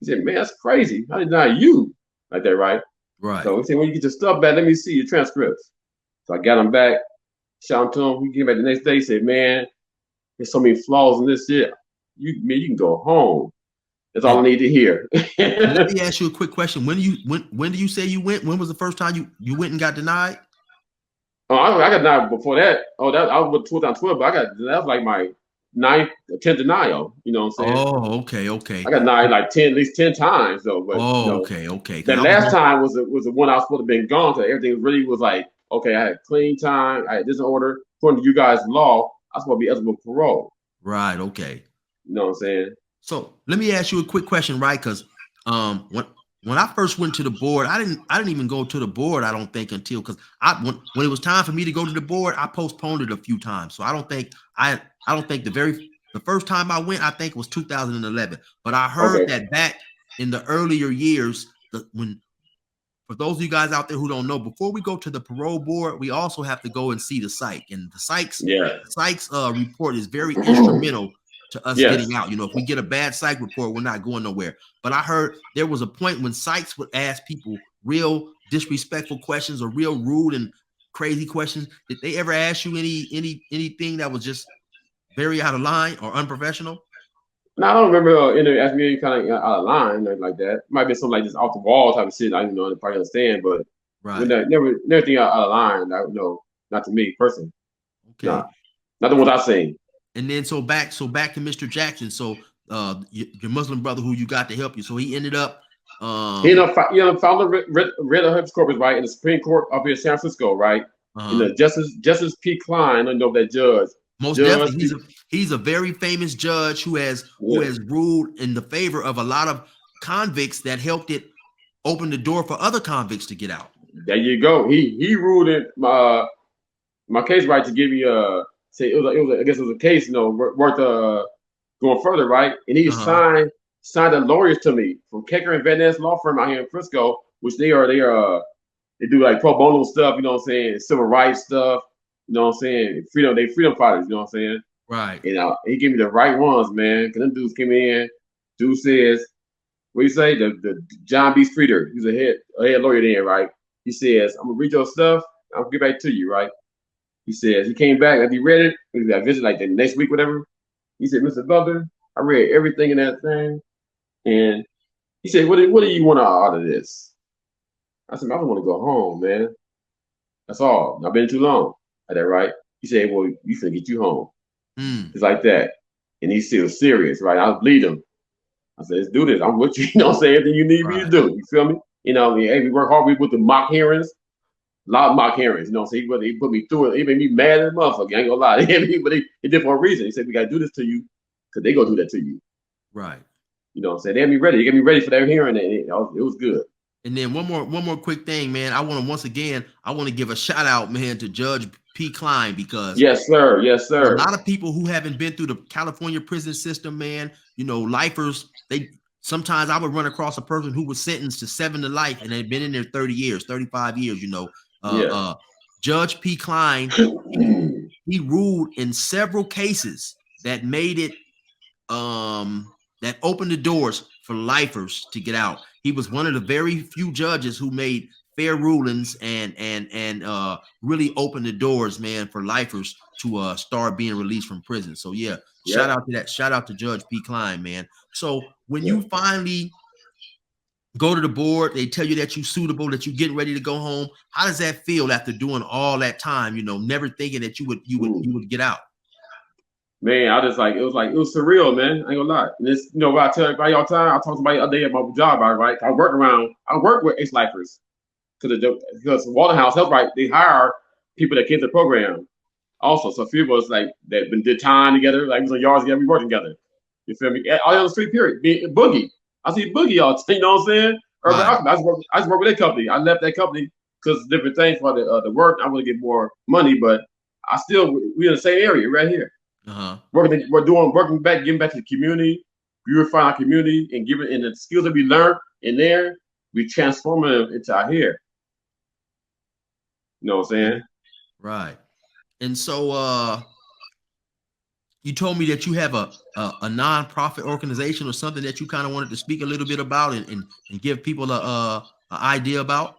He said, "Man, that's crazy. How they deny you like that, right?" Right. So he said, "When you get your stuff back, let me see your transcripts." So I got him back, shouted to him. He came back the next day, said, "Man, there's so many flaws in this shit. You can go home. That's all I need to hear." Let me ask you a quick question. When do you say you went? When was the first time you went and got denied? Oh, I got denied before that. Oh, that I was 2012, but that was like my 9th, 10th denial. You know what I'm saying? Oh, okay. I got denied like at least 10 times though. But you know, okay. that last time was the one I was supposed to have been gone. So everything really was like, okay, I had clean time. I had this order according to you guys' law. I was supposed to be eligible for parole. Right. Okay. You know what I'm saying? So let me ask you a quick question, right? Because when I first went to the board, I didn't even go to the board. I don't think until because when it was time for me to go to the board, I postponed it a few times. So I don't think the first time I went, I think it was 2011. But I heard that back in the earlier years, for those of you guys out there who don't know, before we go to the parole board, we also have to go and see the psych, and the psych's report is very instrumental to us getting out. You know, if we get a bad psych report, we're not going nowhere. But I heard there was a point when psychs would ask people real disrespectful questions or real rude and crazy questions. Did they ever ask you anything that was just very out of line or unprofessional? No, I don't remember asking me any kind of out of line like that. Might be something like just off the wall type of shit. I don't know, I probably understand, but never think out of line. I know, not to me personally. Okay, nah, not the ones I've seen. And then so back to Mr. Jackson. So your Muslim brother who you got to help you. So he ended up found the writ of habeas corpus, right, in the Supreme Court up here in San Francisco, right? You know, Justice P. Klein, I know that judge. Most definitely, he's a very famous judge who has ruled in the favor of a lot of convicts that helped it open the door for other convicts to get out. There you go. He ruled in my case, right, to give me say I guess it was a case, you know, worth going further, right? And he signed the lawyers to me from Kecker and Van Ness law firm out here in Frisco, which they do like pro bono stuff, you know what I'm saying, civil rights stuff. You know what I'm saying? Freedom fighters, you know what I'm saying? Right. And he gave me the right ones, man. Because them dudes came in. Dude says, what do you say? The John B. Streeter, he's a head lawyer there, right? He says, I'm gonna read your stuff. I'll get back to you, right? He says he came back after he read it. He got visit like the next week, whatever. He said, Mr. Butler, I read everything in that thing, and he said, what do you want out of this? I said, I just want to go home, man. That's all. I've been too long. That right? He said, well, you finna get you home. It's like that. And he's still serious, right? I'll bleed him. I said, let's do this. I'm with you. You know what I'm saying? Everything you need me to do. You feel me? You know, hey, we work hard. We with the mock hearings. A lot of mock hearings. You know what I'm saying? He put me through it. He made me mad as a motherfucker. I ain't gonna lie. But he did for a reason. He said, we gotta do this to you because they gonna do that to you. Right. You know what I'm saying? They had me ready. They got me ready for their hearing. It was good. And then one more quick thing, man. I want to give a shout out, man, to Judge P. Klein, because yes, sir. A lot of people who haven't been through the California prison system, man, you know, lifers, sometimes I would run across a person who was sentenced to 7 to life and they'd been in there 30 years, 35 years, you know. Judge P. Klein, he ruled in several cases that made it that opened the doors for lifers to get out. He was one of the very few judges who made fair rulings and really opened the doors, man, for lifers to start being released from prison. So shout out to that. Shout out to Judge P. Klein, man. So when you finally go to the board, they tell you that you're suitable, that you're getting ready to go home. How does that feel after doing all that time, you know, never thinking that you would get out? Man, I just it was surreal, man. I ain't gonna lie. And this, you know, what I tell everybody all the time, I talk to somebody the other day at my job, right? I work with ex-lifers because Waterhouse Health, right? They hire people that came to the program also. So a few of us that did time together, like we was on yards together, we worked together. You feel me? All on the street, period. Boogie. I see Boogie all the time, you know what I'm saying? Urban Alchemy. I just work with that company. I left that company because different things for the work. I want to get more money, but we in the same area right here. Working back, giving back to the community, purifying our community, and the skills that we learned in there, we transform them into our here. You know what I'm saying? Right. And so you told me that you have a nonprofit organization or something that you kind of wanted to speak a little bit about and give people a idea about.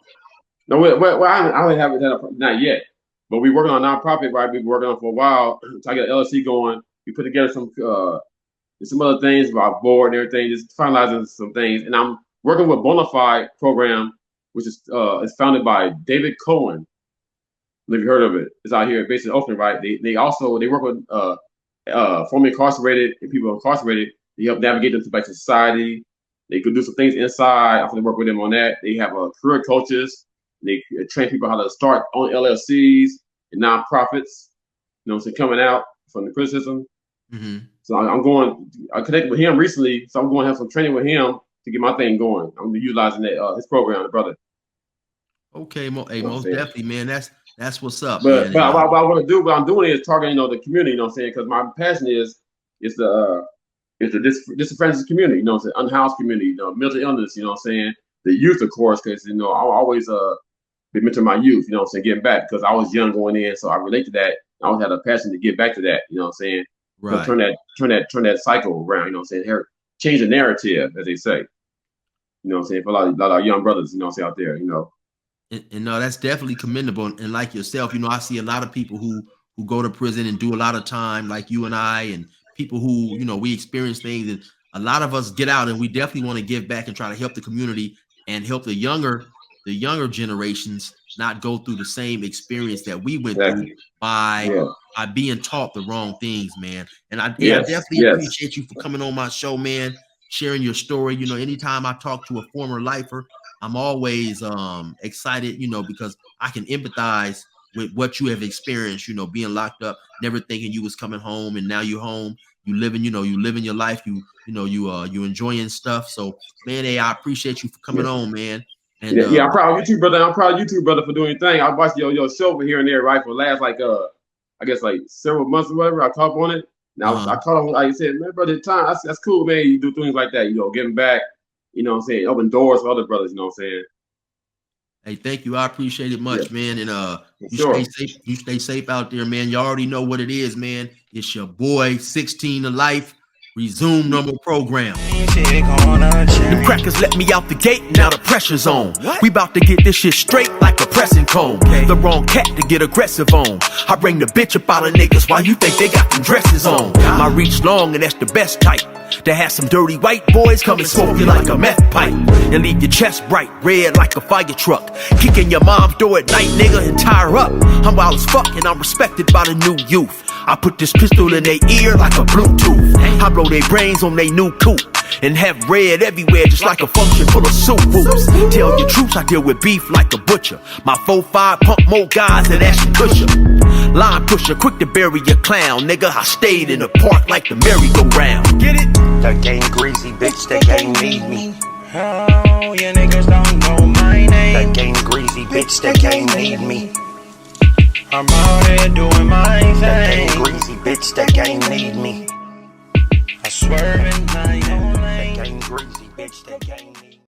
No, well, I don't have it not yet. But we're working on a nonprofit, right? We've been working on it for a while. So I got LLC going. We put together some other things about board and everything, just finalizing some things. And I'm working with Bonafide program, which is founded by David Cohen. If you heard of it, it's out here based in Oakland, right? They work with formerly incarcerated and people incarcerated. They help navigate them back to society. They could do some things inside. I work with them on that. They have career coaches. They train people how to start on LLCs and nonprofits, you know, so coming out from the criticism. Mm-hmm. So I connected with him recently, so I'm going to have some training with him to get my thing going. I'm going to be utilizing that his program, the brother. Okay, most definitely, man. That's what's up. But man. what I want to do, what I'm doing is targeting, the community. You know what I'm saying? Because my passion is the disenfranchised community. You know what I'm saying? Unhoused community. Mental illness. You know what I'm saying? The youth, of course, because I always been mentoring my youth. You know what I'm saying? Getting back because I was young going in, so I relate to that. I always had a passion to get back to that. You know what I'm saying? Right. Turn that cycle around. You know what I'm saying? Change the narrative, as they say. You know what I'm saying? For a lot of young brothers, you know what I'm saying, out there, you know. And no, that's definitely commendable. And like yourself, I see a lot of people who go to prison and do a lot of time, like you and I, and people who, we experience things. And a lot of us get out and we definitely want to give back and try to help the community and help the younger generations not go through the same experience that we went through by being taught the wrong things, man. And I definitely appreciate you for coming on my show, man, sharing your story. Anytime I talk to a former lifer, I'm always excited, because I can empathize with what you have experienced, being locked up, never thinking you was coming home, and now you're home, you living your life, you enjoying stuff. So, man, I appreciate you for coming on, man. And I'm proud of you too, brother. I'm proud of you too, brother, for doing your thing. I watched your show over here and there, right, for the last I guess several months or whatever. I talked on it. Now I called him, like you said, man, brother, time that's cool, man. You do things like that, giving back. You know what I'm saying? Open doors for other brothers, you know what I'm saying? Hey, thank you. I appreciate it much, man. And stay safe. You stay safe out there, man. You already know what it is, man. It's your boy, 16 to Life. Resume normal program. The crackers let me out the gate, now the pressure's on. We about to get this shit straight like a pressing cone. The wrong cat to get aggressive on. I bring the bitch up out of niggas while you think they got them dresses on. My reach long and that's the best type. To have some dirty white boys come and smoke you like a meth pipe. And leave your chest bright red like a fire truck. Kicking your mom's door at night, nigga, and tie her up. I'm wild as fuck and I'm respected by the new youth. I put this pistol in their ear like a Bluetooth. I blow their brains on their new coupe. And have red everywhere just like a function full of soup whoops. Tell your troops I deal with beef like a butcher. My 4-5 pump more guys than Ashton Kutcher. Line pusher, quick to bury your clown, nigga. I stayed in the park like the merry-go-round. Get it? That gang greasy, bitch, that gang need me. Oh, you niggas don't know my name. That gang greasy, bitch, that gang need me. I'm out here doing my thing. That gang greasy, bitch, that gang need me. I swerve in my own lane. That gang greasy, bitch, that gang need me.